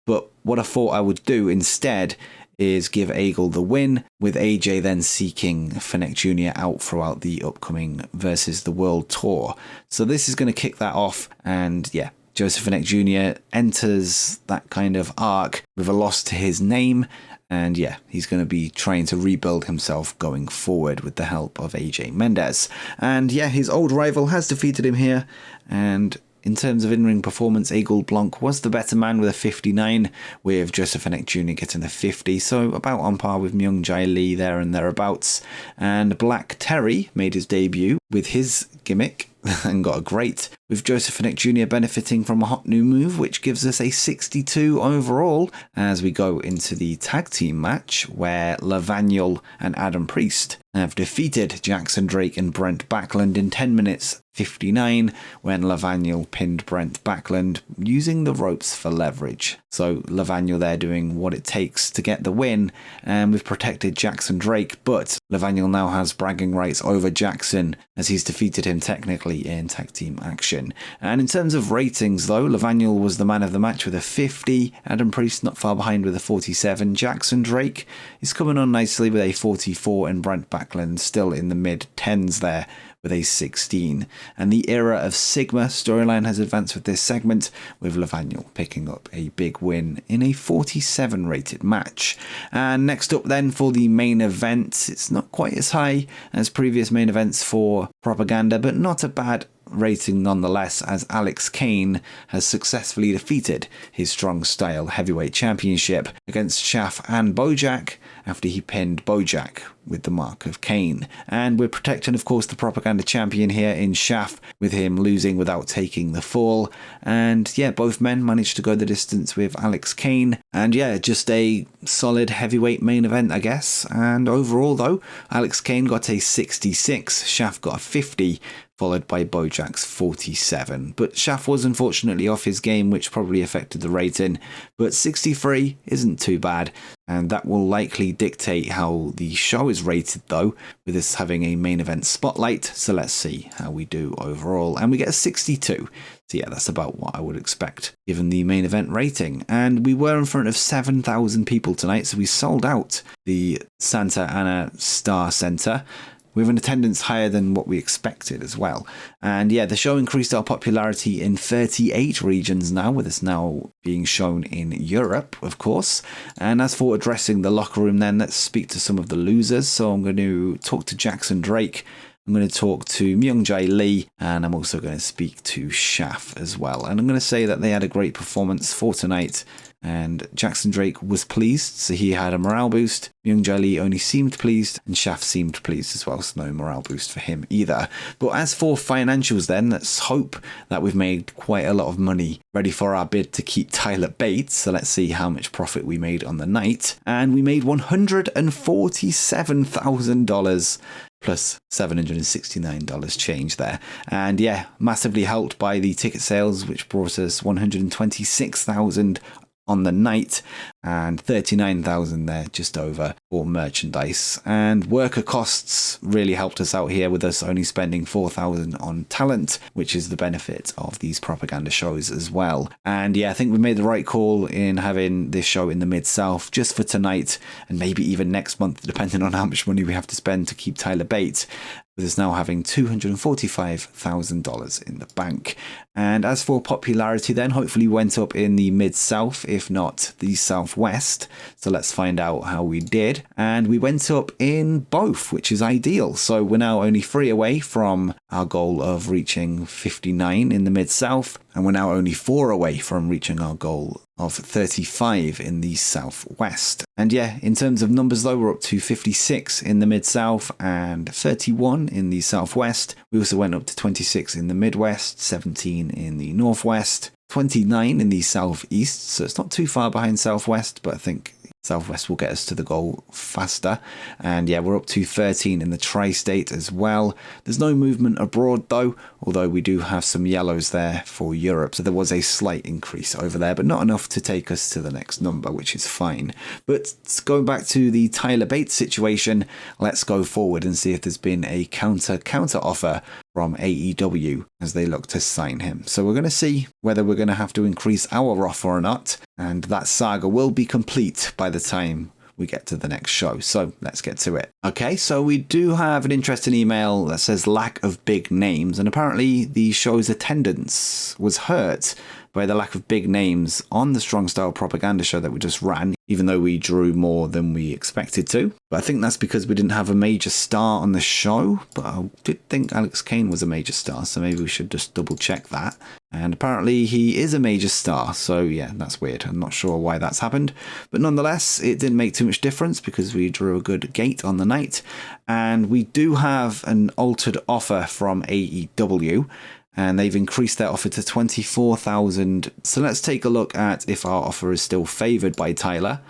But what I thought I would do instead is give Aigle the win, with AJ then seeking Fenech Jr. out throughout the upcoming Versus the World Tour. So this is going to kick that off, and yeah, Joseph Fenech Jr. enters that kind of arc with a loss to his name, and yeah, he's going to be trying to rebuild himself going forward with the help of AJ Mendez. And yeah, his old rival has defeated him here, and in terms of in-ring performance, Aigle Blanc was the better man with a 59, with Joseph Fenech Jr. getting the 50, so about on par with Myung Jae Lee there and thereabouts. And Black Terry made his debut with his gimmick and got a great with Joseph Jr. benefiting from a hot new move, which gives us a 62 overall as we go into the tag team match where Levaniel and Adam Priest have defeated Jackson Drake and Brent Backlund in 10 minutes 59 when Levaniel pinned Brent Backlund using the ropes for leverage. So Levaniel there doing what it takes to get the win, and we've protected Jackson Drake, but Levaniel now has bragging rights over Jackson as he's defeated him technically in tag team action. And in terms of ratings though, Levaniel was the man of the match with a 50, Adam Priest not far behind with a 47, Jackson Drake is coming on nicely with a 44, and Brent Backlund still in the mid 10s there with a 16. And the era of Sigma storyline has advanced with this segment, with Levaniel picking up a big win in a 47 rated match. And next up then for the main event, it's not quite as high as previous main events for Propaganda, but not a bad rating nonetheless, as Alex Kane has successfully defeated his Strong Style Heavyweight Championship against Shaft and Bojack after he pinned Bojack with the mark of Kane. And we're protecting, of course, the Propaganda champion here in Shaft, with him losing without taking the fall. And yeah, both men managed to go the distance with Alex Kane. And yeah, just a solid heavyweight main event, I guess. And overall though, Alex Kane got a 66, Shaft got a 50, followed by Bojack's 47. But Shaft was unfortunately off his game, which probably affected the rating, but 63 isn't too bad, and that will likely dictate how the show is rated though, with us having a main event spotlight. So let's see how we do overall, and we get a 62. So yeah, that's about what I would expect given the main event rating. And we were in front of 7,000 people tonight, so we sold out the Santa Ana Star Center with an attendance higher than what we expected as well. And yeah, the show increased our popularity in 38 regions now, with us now being shown in Europe, of course. And as for addressing the locker room then, let's speak to some of the losers. So I'm going to talk to Jackson Drake, I'm going to talk to Myung Jae Lee, and I'm also going to speak to Shaft as well. And I'm going to say that they had a great performance for tonight, and Jackson Drake was pleased, so he had a morale boost. Myung Jae Lee only seemed pleased, and Shaft seemed pleased as well, so no morale boost for him either. But as for financials then, let's hope that we've made quite a lot of money ready for our bid to keep Tyler Bates. So let's see how much profit we made on the night. And we made $147,000 plus $769 change there. And yeah, massively helped by the ticket sales, which brought us $126,000 on the night, and 39,000 there just over for merchandise. And worker costs really helped us out here, with us only spending 4,000 on talent, which is the benefit of these propaganda shows as well. And yeah, I think we made the right call in having this show in the Mid-South just for tonight, and maybe even next month, depending on how much money we have to spend to keep Tyler Bates, with us now having $245,000 in the bank. And as for popularity then, hopefully went up in the Mid-South, if not the Southwest. So let's find out how we did. And we went up in both, which is ideal. So we're now only 3 away from our goal of reaching 59 in the Mid-South, and we're now only 4 away from reaching our goal of 35 in the Southwest. And yeah, in terms of numbers though, we're up to 56 in the Mid-South and 31 in the Southwest. We also went up to 26 in the Midwest, 17 in the Northwest, 29 in the Southeast, so it's not too far behind Southwest, but I think Southwest will get us to the goal faster. And yeah, we're up to 13 in the tri-state as well. There's no movement abroad though, although we do have some yellows there for Europe, so there was a slight increase over there, but not enough to take us to the next number, which is fine. But going back to the Tyler Bates situation, let's go forward and see if there's been a counter offer from AEW as they look to sign him. So we're going to see whether we're going to have to increase our offer or not, and that saga will be complete by the time we get to the next show. So let's get to it. Okay, so we do have an interesting email that says lack of big names, and apparently the show's attendance was hurt by the lack of big names on the Strong Style Propaganda show that we just ran, even though we drew more than we expected to. But I think that's because we didn't have a major star on the show, but I did think Alex Kane was a major star, so maybe we should just double check that. And apparently he is a major star, so yeah, that's weird. I'm not sure why that's happened, but nonetheless, it didn't make too much difference because we drew a good gate on the night. And we do have an altered offer from AEW, and they've increased their offer to 24,000. So let's take a look at if our offer is still favored by Tyler.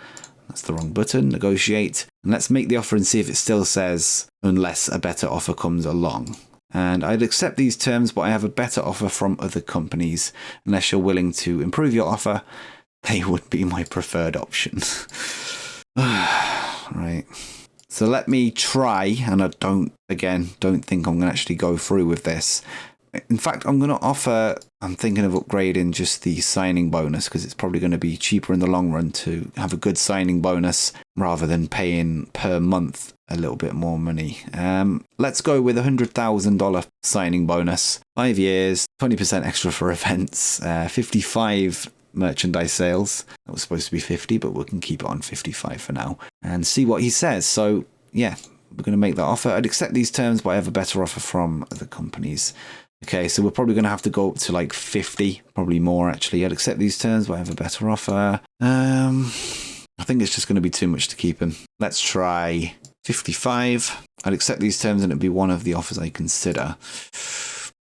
That's the wrong button, negotiate. And let's make the offer and see if it still says, unless a better offer comes along. And I'd accept these terms, but I have a better offer from other companies. Unless you're willing to improve your offer, they would be my preferred option. Right. So let me try, and I don't think I'm going to actually go through with this. In fact, I'm thinking of upgrading just the signing bonus because it's probably going to be cheaper in the long run to have a good signing bonus rather than paying per month a little bit more money. Let's go with $100,000 signing bonus, 5 years, 20% extra for events, 55 merchandise sales. That was supposed to be 50, but we can keep it on 55 for now and see what he says. So yeah, we're going to make that offer. I'd accept these terms, but I have a better offer from other companies. Okay, so we're probably going to have to go up to like 50, probably more actually. I'd accept these terms, but I have a better offer. I think it's just going to be too much to keep him. Let's try 55. I'd accept these terms and it'd be one of the offers I consider.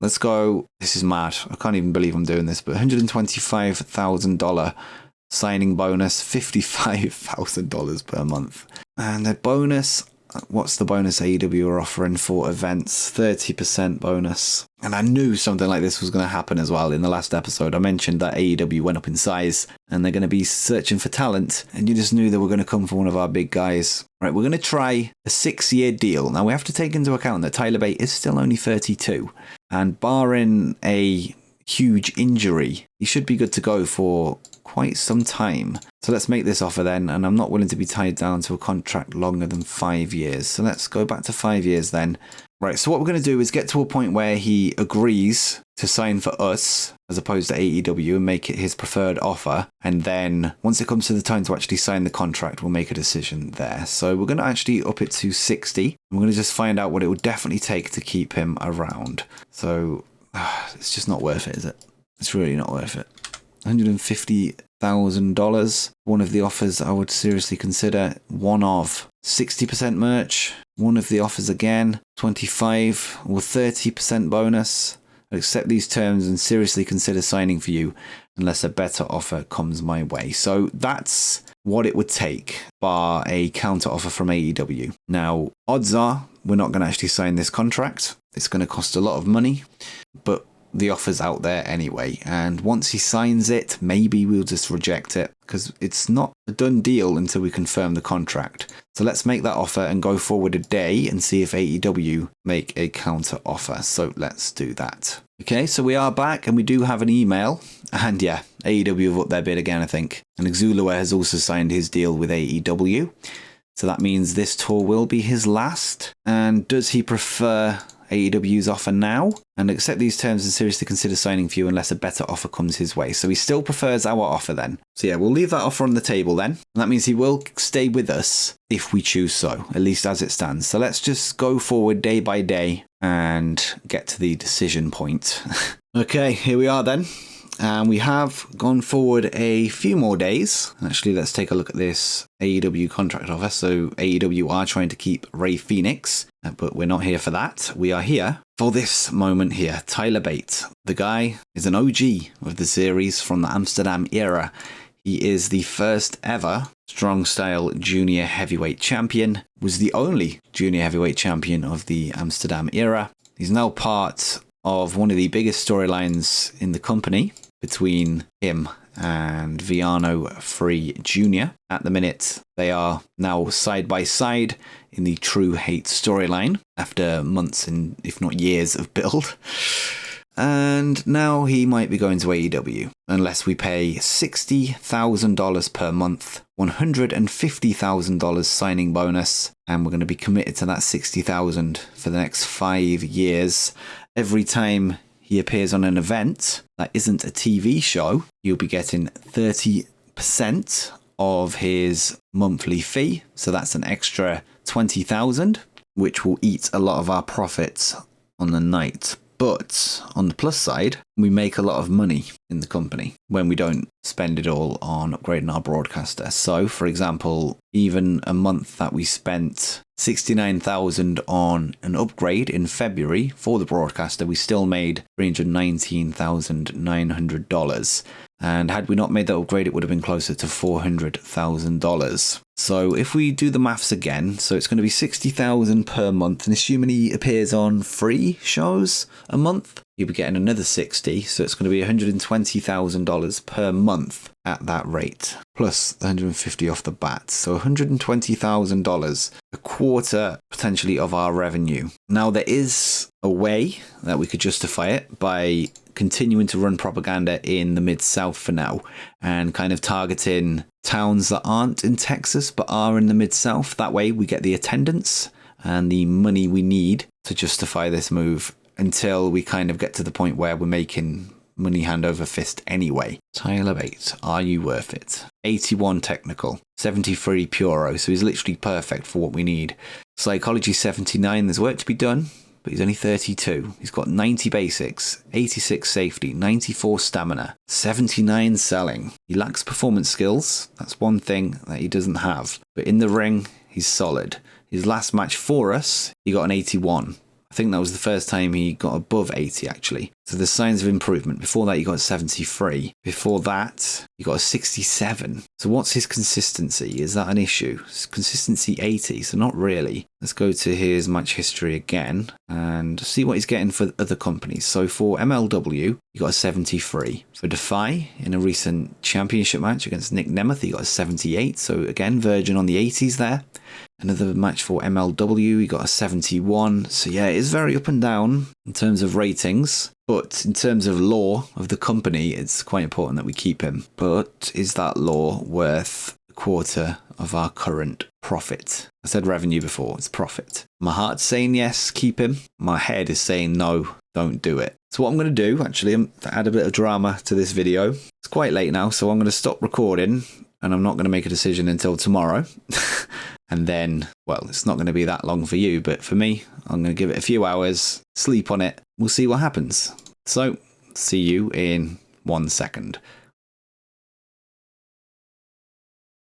Let's go. This is mad. I can't even believe I'm doing this, but $125,000 signing bonus, $55,000 per month. And the bonus, what's the bonus AEW are offering for events? 30% bonus. And I knew something like this was going to happen as well. In the last episode, I mentioned that AEW went up in size and they're going to be searching for talent. And you just knew they were going to come for one of our big guys. Right, we're going to try a 6-year deal. Now, we have to take into account that Tyler Bate is still only 32. And barring a huge injury, he should be good to go for quite some time. So let's make this offer then, and I'm not willing to be tied down to a contract longer than 5 years. So let's go back to 5 years then. Right, so what we're going to do is get to a point where he agrees to sign for us as opposed to AEW and make it his preferred offer. And then once it comes to the time to actually sign the contract, we'll make a decision there. So we're going to actually up it to 60. We're going to just find out what it would definitely take to keep him around. So it's just not worth it, is it? It's really not worth it. $150,000. One of the offers I would seriously consider. One of 60% merch. One of the offers again. 25 or 30% bonus. I'd accept these terms and seriously consider signing for you unless a better offer comes my way. So that's what it would take, bar a counter offer from AEW. Now, odds are we're not going to actually sign this contract. It's going to cost a lot of money, but the offer's out there anyway. And once he signs it, maybe we'll just reject it because it's not a done deal until we confirm the contract. So let's make that offer and go forward a day and see if AEW make a counter offer. So let's do that. Okay, so we are back and we do have an email. And yeah, AEW have upped their bid again, I think. And Xulua has also signed his deal with AEW. So that means this tour will be his last. And does he prefer AEW's offer now? And accept these terms and seriously consider signing for you unless a better offer comes his way. So he still prefers our offer then. So yeah, we'll leave that offer on the table then. And that means he will stay with us if we choose so, at least as it stands. So let's just go forward day by day and get to the decision point. Okay, here we are then. And we have gone forward a few more days. Actually, let's take a look at this AEW contract offer. So AEW are trying to keep Rey Fenix, but we're not here for that. We are here for this moment here. Tyler Bate. The guy is an OG of the series from the Amsterdam era. He is the first ever Strong Style Junior Heavyweight Champion. Was the only Junior Heavyweight Champion of the Amsterdam era. He's now part of one of the biggest storylines in the company between him and Viano Free Jr. At the minute, they are now side by side in the True Hate storyline after months and if not years of build. And now he might be going to AEW unless we pay $60,000 per month, $150,000 signing bonus, and we're going to be committed to that $60,000 for the next 5 years. Every time he appears on an event that isn't a TV show, you'll be getting 30% of his monthly fee. So that's an extra $20,000, which will eat a lot of our profits on the night. But on the plus side, we make a lot of money in the company when we don't spend it all on upgrading our broadcaster. So, for example, even a month that we spent $69,000 on an upgrade in February for the broadcaster, we still made $319,900. And had we not made that upgrade, it would have been closer to $400,000. So if we do the maths again, so it's going to be $60,000 per month, and assuming he appears on 3 shows a month, you'll be getting another 60, so it's going to be $120,000 per month at that rate, plus the 150 off the bat, so $120,000, a quarter potentially of our revenue. Now there is a way that we could justify it by continuing to run propaganda in the Mid-South for now and kind of targeting towns that aren't in Texas but are in the Mid-South. That way we get the attendance and the money we need to justify this move until we kind of get to the point where we're making money hand over fist anyway. Tyler Bates, are you worth it? 81 technical, 73 puro, so he's literally perfect for what we need. Psychology 79, there's work to be done, but he's only 32. He's got 90 basics, 86 safety, 94 stamina, 79 selling. He lacks performance skills. That's one thing that he doesn't have. But in the ring, he's solid. His last match for us, he got an 81. I think that was the first time he got above 80 actually. So there's signs of improvement. Before that, he got 73. Before that, he got a 67. So what's his consistency? Is that an issue? Consistency 80, so not really. Let's go to his match history again and see what he's getting for other companies. So for MLW, he got a 73. For Defy, in a recent championship match against Nick Nemeth, he got a 78. So again, verging on the 80s there. Another match for MLW, he got a 71. So yeah, it is very up and down in terms of ratings. But in terms of lore of the company, it's quite important that we keep him. But is that lore worth a quarter of our current profit? I said revenue before, it's profit. My heart's saying yes, keep him. My head is saying no, don't do it. So what I'm going to do, actually, I'm to add a bit of drama to this video. It's quite late now, so I'm going to stop recording. And I'm not going to make a decision until tomorrow. And then, well, it's not going to be that long for you, but for me, I'm going to give it a few hours, sleep on it. We'll see what happens. So, see you in 1 second.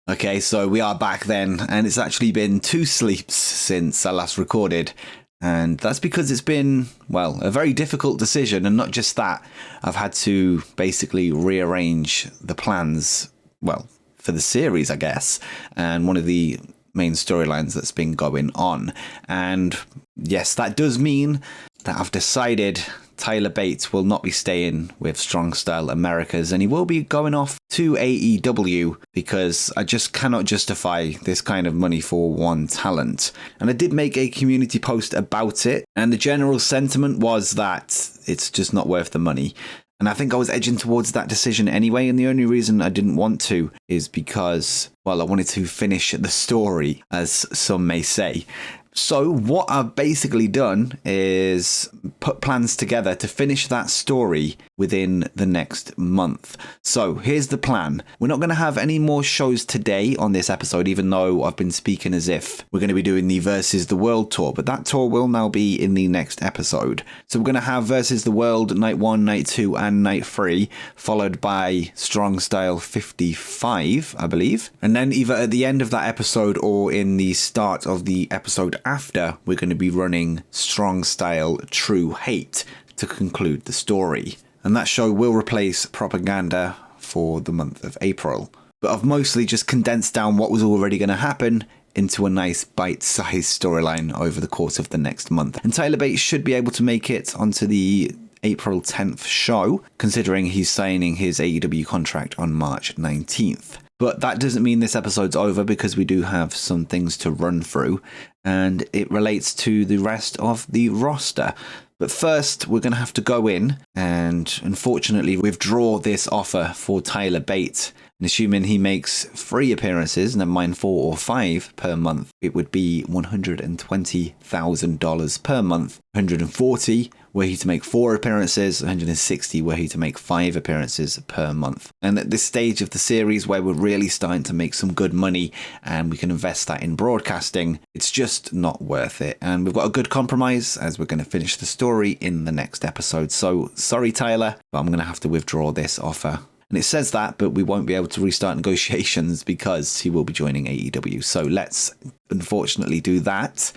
Okay, so we are back then, and it's actually been 2 sleeps since I last recorded. And that's because it's been, well, a very difficult decision. And not just that, I've had to basically rearrange the plans, well, for the series, I guess. And one of the main storylines that's been going on. And yes, that does mean that I've decided Tyler Bates will not be staying with Strong Style Americas, and he will be going off to AEW because I just cannot justify this kind of money for one talent. And I did make a community post about it, and the general sentiment was that it's just not worth the money. And I think I was edging towards that decision anyway, and the only reason I didn't want to is because, well, I wanted to finish the story, as some may say. So what I've basically done is put plans together to finish that story within the next month. So here's the plan. We're not going to have any more shows today on this episode, even though I've been speaking as if we're going to be doing the Versus the World tour, but that tour will now be in the next episode. So we're going to have Versus the World night 1, night 2 and night 3, followed by Strong Style 55, I believe. And then either at the end of that episode or in the start of the episode after, we're going to be running Strong Style True Hate to conclude the story. And that show will replace Propaganda for the month of April. But I've mostly just condensed down what was already going to happen into a nice bite-sized storyline over the course of the next month. And Tyler Bates should be able to make it onto the April 10th show, considering he's signing his AEW contract on March 19th. But that doesn't mean this episode's over, because we do have some things to run through, and it relates to the rest of the roster. But first, we're going to have to go in and unfortunately withdraw this offer for Tyler Bates. And assuming he makes 3 appearances, never mind 4 or 5 per month, it would be $120,000 per month. 140 were he to make 4 appearances, 160 were he to make 5 appearances per month. And at this stage of the series where we're really starting to make some good money and we can invest that in broadcasting, it's just not worth it. And we've got a good compromise as we're going to finish the story in the next episode. So sorry, Tyler, but I'm going to have to withdraw this offer. And it says that, but we won't be able to restart negotiations because he will be joining AEW. So let's unfortunately do that,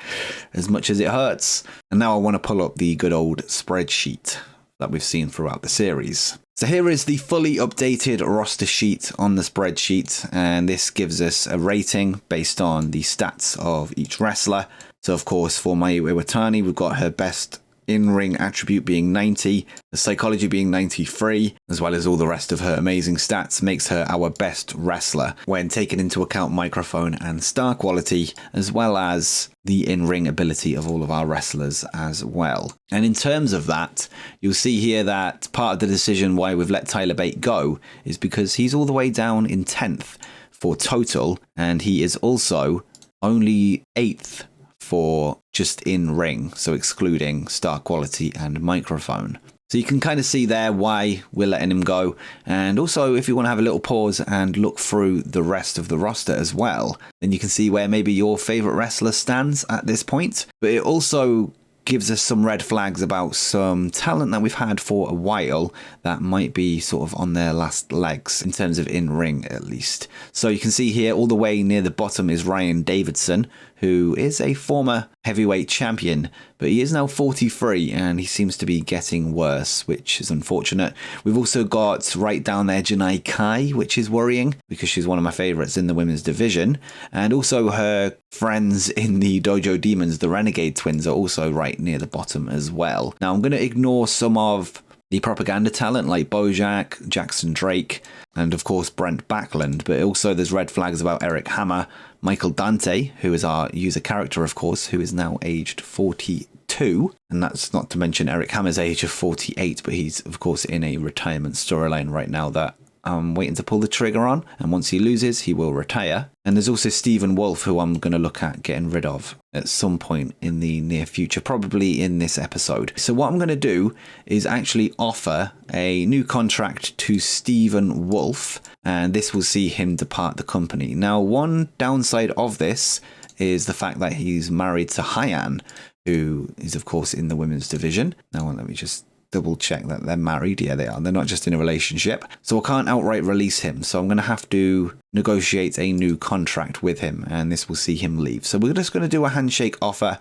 as much as it hurts. And now I want to pull up the good old spreadsheet that we've seen throughout the series. So here is the fully updated roster sheet on the spreadsheet, and this gives us a rating based on the stats of each wrestler. So of course for Mayu Iwatani, we've got her best in-ring attribute being 90, the psychology being 93, as well as all the rest of her amazing stats, makes her our best wrestler when taking into account microphone and star quality, as well as the in-ring ability of all of our wrestlers as well. And in terms of that, you'll see here that part of the decision why we've let Tyler Bate go is because he's all the way down in 10th for total, and he is also only 8th for just in ring, so excluding star quality and microphone. So you can kind of see there why we're letting him go. And also, if you want to have a little pause and look through the rest of the roster as well, then you can see where maybe your favorite wrestler stands at this point. But it also gives us some red flags about some talent that we've had for a while that might be sort of on their last legs in terms of in-ring at least. So you can see here all the way near the bottom is Ryan Davidson, who is a former heavyweight champion, but he is now 43 and he seems to be getting worse, which is unfortunate. We've also got right down there Janai Kai, which is worrying because she's one of my favorites in the women's division. And also her friends in the Dojo Demons, the Renegade Twins, are also right near the bottom as well. Now I'm going to ignore some of the propaganda talent like Bojack, Jackson Drake, and of course Brent Backlund, but also there's red flags about Eric Hammer, Michael Dante, who is our user character, of course, who is now aged 42. And that's not to mention Eric Hammer's age of 48, but he's, of course, in a retirement storyline right now that I'm waiting to pull the trigger on. And once he loses, he will retire. And there's also Stephen Wolf, who I'm going to look at getting rid of at some point in the near future, probably in this episode. So what I'm going to do is actually offer a new contract to Stephen Wolf, and this will see him depart the company. Now, one downside of this is the fact that he's married to Hyan, who is, of course, in the women's division. Now, let me just double check that they're married. Yeah, they are. They're not just in a relationship. So I can't outright release him. So I'm going to have to negotiate a new contract with him, and this will see him leave. So we're just going to do a handshake offer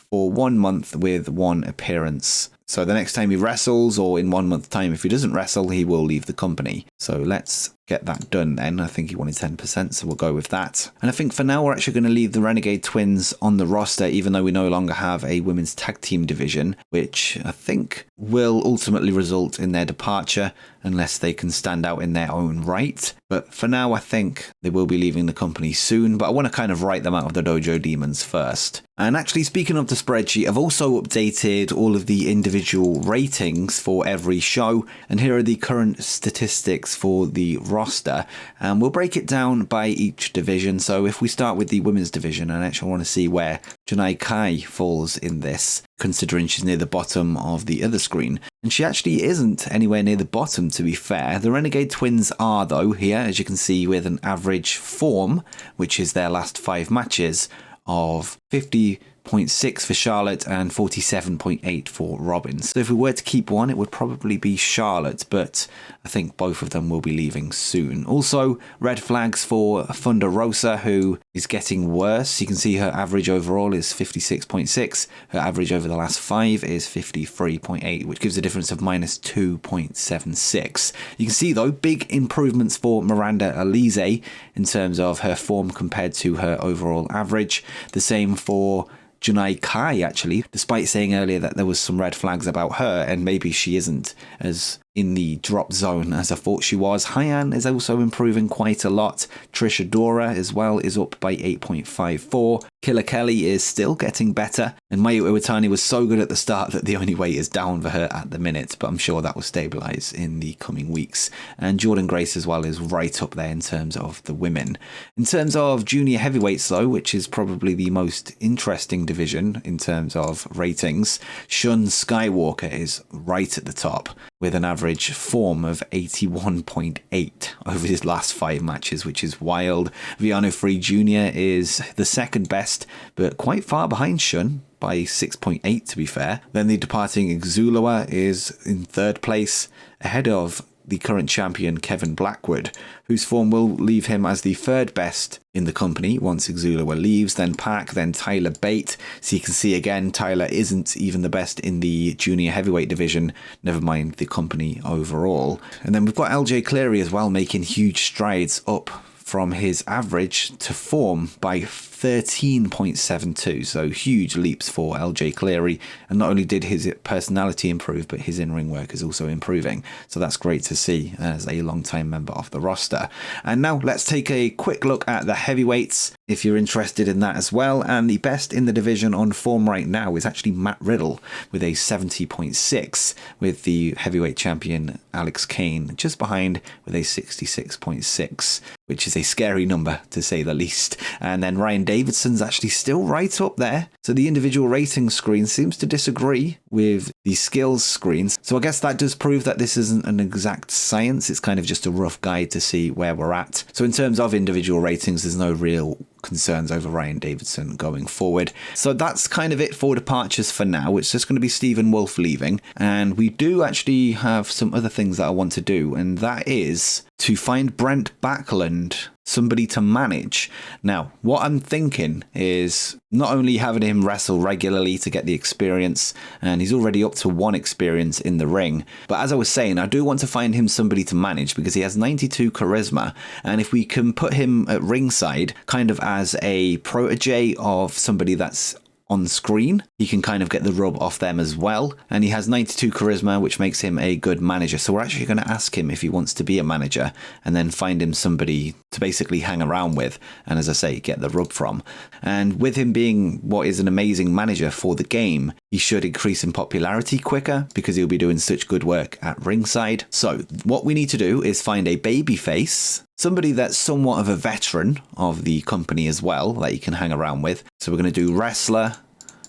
for 1 month with 1 appearance. So the next time he wrestles, or in 1 month's time, if he doesn't wrestle, he will leave the company. So let's get that done then. I think he wanted 10%, so we'll go with that. And I think for now, we're actually going to leave the Renegade Twins on the roster, even though we no longer have a women's tag team division, which I think will ultimately result in their departure unless they can stand out in their own right. But for now, I think they will be leaving the company soon, but I want to kind of write them out of the Dojo Demons first. And actually, speaking of the spreadsheet, I've also updated all of the individual ratings for every show, and here are the current statistics for the roster, and we'll break it down by each division. So if we start with the women's division, I actually want to see where Janai Kai falls in this, considering she's near the bottom of the other screen. And she actually isn't anywhere near the bottom, to be fair. The Renegade Twins are, though, here, as you can see, with an average form, which is their last 5 matches, of 50.6 for Charlotte and 47.8 for Robin. So if we were to keep one, it would probably be Charlotte, but I think both of them will be leaving soon. Also, red flags for Thunder Rosa, who is getting worse. You can see her average overall is 56.6. Her average over the last 5 is 53.8, which gives a difference of minus 2.76. You can see, though, big improvements for Miranda Alize in terms of her form compared to her overall average. The same for Janai Kai, actually, despite saying earlier that there was some red flags about her, and maybe she isn't as in the drop zone as I thought she was. Hyan is also improving quite a lot. Trish Adora as well is up by 8.54. Killer Kelly is still getting better, and Mayu Iwatani was so good at the start that the only weight is down for her at the minute, but I'm sure that will stabilise in the coming weeks. And Jordan Grace as well is right up there in terms of the women. In terms of junior heavyweights though, which is probably the most interesting division in terms of ratings, Shun Skywalker is right at the top with an average form of 81.8 over his last 5 matches, which is wild. Viano Free Jr. is the second best, but quite far behind Shun by 6.8 to be fair. Then the departing Exulua is in 3rd place, ahead of the current champion Kevin Blackwood, whose form will leave him as the third best in the company once Exulawa leaves, then Pac, then Tyler Bate. So you can see again, Tyler isn't even the best in the junior heavyweight division, never mind the company overall. And then we've got LJ Cleary as well, making huge strides up from his average to form by 13.72, so huge leaps for LJ Cleary, and not only did his personality improve, but his in-ring work is also improving, so that's great to see as a long-time member of the roster. And now let's take a quick look at the heavyweights, if you're interested in that as well, and the best in the division on form right now is actually Matt Riddle with a 70.6, with the heavyweight champion Alex Kane just behind with a 66.6, which is a scary number to say the least. And then Ryan Davidson's actually still right up there. So the individual ratings screen seems to disagree with the skills screens. So I guess that does prove that this isn't an exact science. It's kind of just a rough guide to see where we're at. So in terms of individual ratings, there's no real concerns over Ryan Davidson going forward. So that's kind of it for departures for now. It's just going to be Stephen Wolf leaving. And we do actually have some other things that I want to do. And that is to find Brent Backlund somebody to manage. Now, what I'm thinking is not only having him wrestle regularly to get the experience, and he's already up to 1 experience in the ring, but as I was saying, I do want to find him somebody to manage because he has 92 charisma, and if we can put him at ringside kind of as a protege of somebody that's on screen, he can kind of get the rub off them as well. And he has 92 charisma, which makes him a good manager. So we're actually going to ask him if he wants to be a manager and then find him somebody to basically hang around with. And as I say, get the rub from. And with him being what is an amazing manager for the game, he should increase in popularity quicker because he'll be doing such good work at ringside. So what we need to do is find a baby face, somebody that's somewhat of a veteran of the company as well that you can hang around with. So we're going to do wrestler,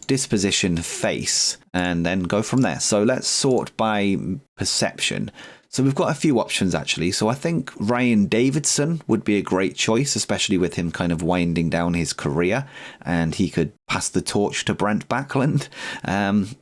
disposition, face, and then go from there. So let's sort by perception. So we've got a few options actually. So I think Ryan Davidson would be a great choice, especially with him kind of winding down his career, and he could pass the torch to Brent Backlund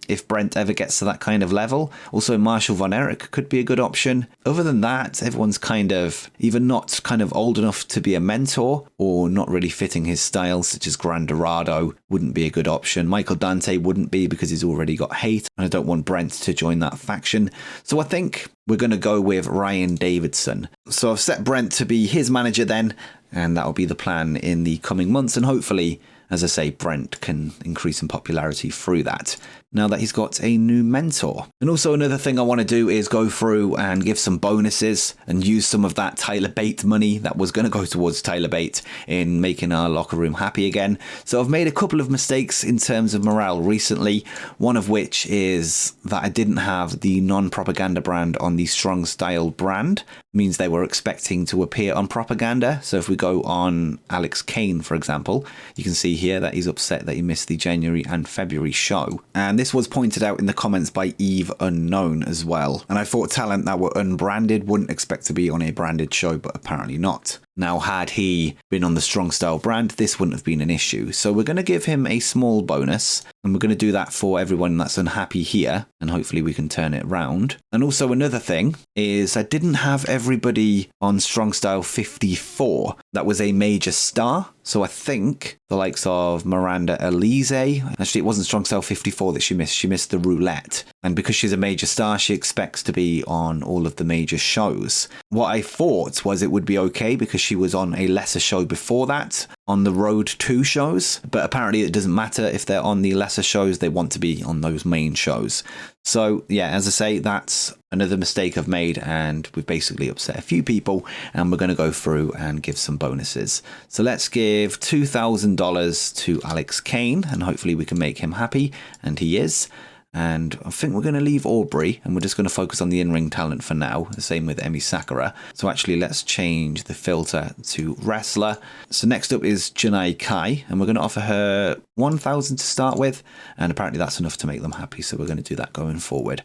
if Brent ever gets to that kind of level. Also, Marshall Von Erich could be a good option. Other than that, everyone's kind of either not kind of old enough to be a mentor or not really fitting his style, such as Gran Dorado wouldn't be a good option. Michael Dante wouldn't be because he's already got hate, and I don't want Brent to join that faction. So I think we're going to go with Ryan Davidson. So I've set Brent to be his manager then, and that'll be the plan in the coming months, and hopefully, as I say, Brent can increase in popularity through that, now that he's got a new mentor. And also another thing I want to do is go through and give some bonuses and use some of that Tyler Bate money that was going to go towards Tyler Bate in making our locker room happy again. So I've made a couple of mistakes in terms of morale recently, one of which is that I didn't have the non-propaganda brand on the Strong Style brand. Means they were expecting to appear on propaganda. So if we go on Alex Kane, for example, you can see here that he's upset that he missed the January and February show. And this was pointed out in the comments by Eve Unknown as well. And I thought talent that were unbranded wouldn't expect to be on a branded show, but apparently not. Now, had he been on the Strong Style brand, this wouldn't have been an issue. So we're going to give him a small bonus, and we're going to do that for everyone that's unhappy here, and hopefully we can turn it around. And also another thing is I didn't have everybody on Strong Style 54 that was a major star. So I think the likes of Miranda Elise, actually it wasn't Strong Style 54 that she missed the roulette. And because she's a major star, she expects to be on all of the major shows. What I thought was it would be okay because she was on a lesser show before that, on the Road 2 shows. But apparently it doesn't matter if they're on the lesser shows, they want to be on those main shows. So yeah, as I say, that's another mistake I've made, and we've basically upset a few people, and we're going to go through and give some bonuses. So let's give $2,000 to Alex Kane, and hopefully we can make him happy, and he is. And I think we're going to leave Aubrey, and we're just going to focus on the in-ring talent for now. The same with Emi Sakura. So actually, let's change the filter to wrestler. So next up is Janai Kai, and we're going to offer her 1,000 to start with. And apparently that's enough to make them happy. So we're going to do that going forward.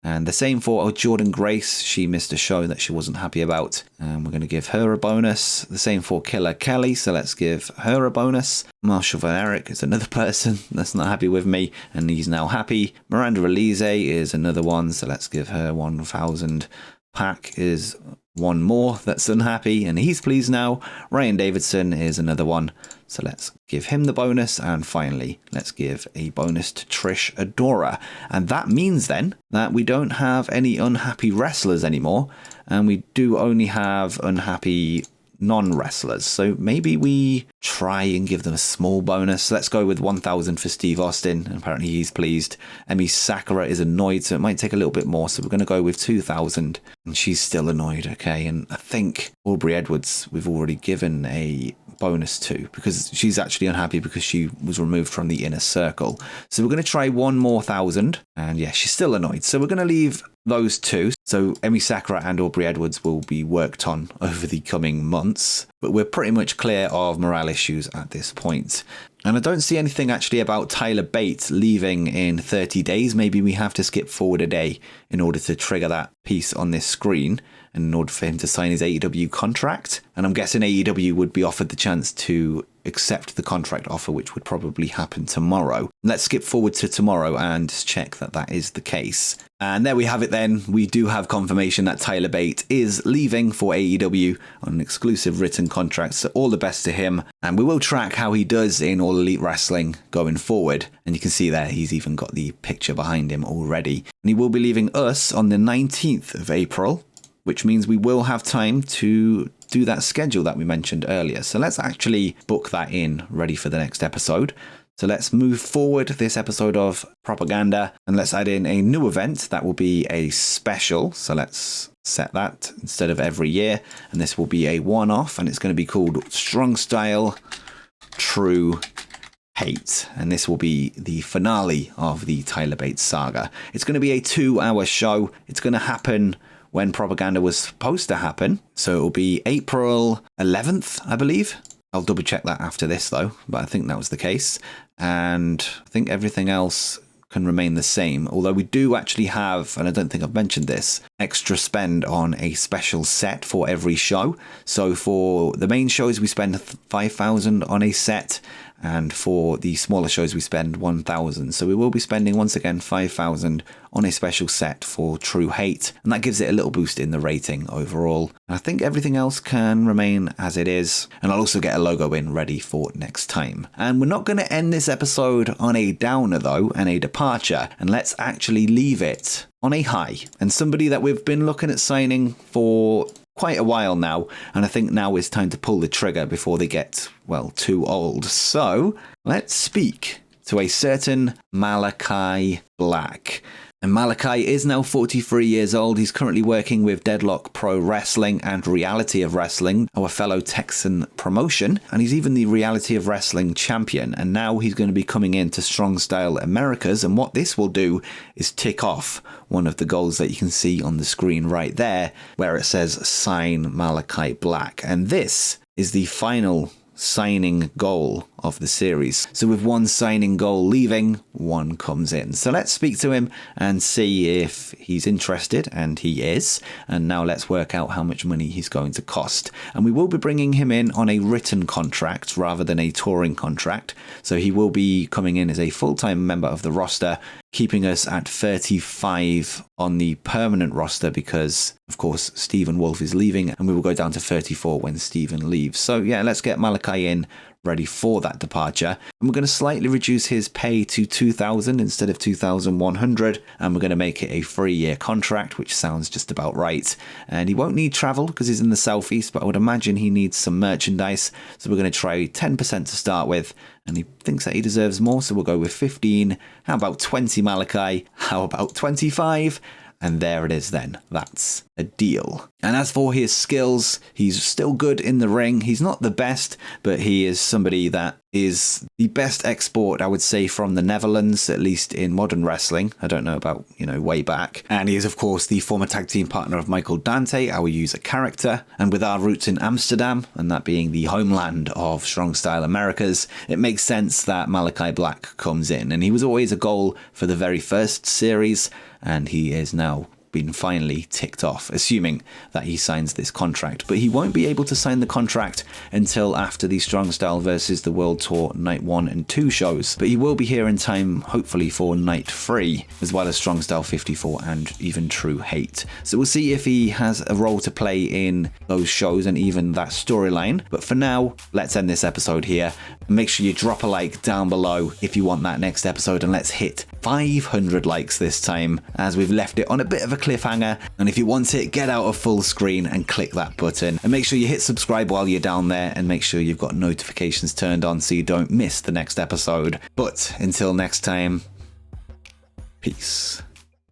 And the same for Jordan Grace. She missed a show that she wasn't happy about, and we're going to give her a bonus. The same for Killer Kelly, so let's give her a bonus. Marshall Van Erich is another person that's not happy with me, and he's now happy. Miranda Elise is another one, so let's give her 1,000. Pac is one more that's unhappy, and he's pleased now. Ryan Davidson is another one, so let's give him the bonus. And finally, let's give a bonus to Trish Adora. And that means then that we don't have any unhappy wrestlers anymore, and we do only have unhappy non-wrestlers. So maybe we try and give them a small bonus. Let's go with 1,000 for Steve Austin. Apparently he's pleased. Emi Sakura is annoyed, so it might take a little bit more. So we're going to go with 2,000, and she's still annoyed. Okay, and I think Aubrey Edwards we've already given a bonus to, because she's actually unhappy because she was removed from the inner circle. So we're going to try one more 1,000, and yeah, she's still annoyed. So we're going to leave those two. So Emi Sakura and Aubrey Edwards will be worked on over the coming months, but we're pretty much clear of morale issues at this point. And I don't see anything actually about Tyler Bate leaving in 30 days. Maybe we have to skip forward a day in order to trigger that piece on this screen, and in order for him to sign his AEW contract. And I'm guessing AEW would be offered the chance to accept the contract offer, which would probably happen tomorrow. Let's skip forward to tomorrow and check that that is the case. And there we have it then. We do have confirmation that Tyler Bate is leaving for AEW on an exclusive written contract, so all the best to him. And we will track how he does in All Elite Wrestling going forward. And you can see there, he's even got the picture behind him already. And he will be leaving us on the 19th of April, which means we will have time to do that schedule that we mentioned earlier. So let's actually book that in, ready for the next episode. So let's move forward this episode of Propaganda, and let's add in a new event that will be a special. So let's set that instead of every year, and this will be a one-off, and it's going to be called Strong Style True Hate, and this will be the finale of the Tyler Bate saga. It's going to be a 2-hour show. It's going to happen when Propaganda was supposed to happen, so it will be April 11th, I believe. I'll double check that after this though, but I think that was the case. And I think everything else can remain the same, although we do actually have, and I don't think I've mentioned this, extra spend on a special set for every show. So for the main shows we spend 5,000 on a set, and for the smaller shows we spend 1,000. So we will be spending once again 5,000 on a special set for True Hate, and that gives it a little boost in the rating overall. And I think everything else can remain as it is, and I'll also get a logo in ready for next time. And we're not going to end this episode on a downer though, and a departure, and let's actually leave it on a high. And somebody that we've been looking at signing for quite a while now, and I think now is time to pull the trigger before they get, well, too old. So let's speak to a certain Malachi Black. And Malachi is now 43 years old. He's currently working with Deadlock Pro Wrestling and Reality of Wrestling, our fellow Texan promotion. And he's even the Reality of Wrestling champion. And now he's going to be coming into Strong Style Americas. And what this will do is tick off one of the goals that you can see on the screen right there, where it says Sign Malachi Black. And this is the final signing goal of the series. So with one signing goal leaving, one comes in. So let's speak to him and see if he's interested, and he is. And now let's work out how much money he's going to cost. And we will be bringing him in on a written contract rather than a touring contract. So he will be coming in as a full-time member of the roster, keeping us at 35 on the permanent roster because, of course, Stephen Wolf is leaving, and we will go down to 34 when Stephen leaves. So yeah, let's get Malachi in ready for that departure. And we're going to slightly reduce his pay to 2,000 instead of 2,100, and we're going to make it a 3-year contract, which sounds just about right. And he won't need travel because he's in the southeast, but I would imagine he needs some merchandise, so we're going to try 10% to start with, and he thinks that he deserves more, so we'll go with 15. How about 20, Malachi? How about 25? And there it is then. That's a deal. And as for his skills, he's still good in the ring. He's not the best, but he is somebody that is the best export, I would say, from the Netherlands, at least in modern wrestling. I don't know about, way back. And he is, of course, the former tag team partner of Michael Dante, our user character. And with our roots in Amsterdam, and that being the homeland of Strong Style Americas, it makes sense that Malachi Black comes in. And he was always a goal for the very first series, and he is now been finally ticked off, assuming that he signs this contract. But he won't be able to sign the contract until after the Strong Style versus the World Tour Night 1 and 2 shows. But he will be here in time, hopefully, for Night 3, as well as Strong Style 54 and even True Hate. So we'll see if he has a role to play in those shows and even that storyline. But for now, let's end this episode here. Make sure you drop a like down below if you want that next episode, and let's hit 500 likes this time, as we've left it on a bit of a cliffhanger. And if you want it, get out of full screen and click that button, and make sure you hit subscribe while you're down there, and make sure you've got notifications turned on so you don't miss the next episode. But until next time, peace.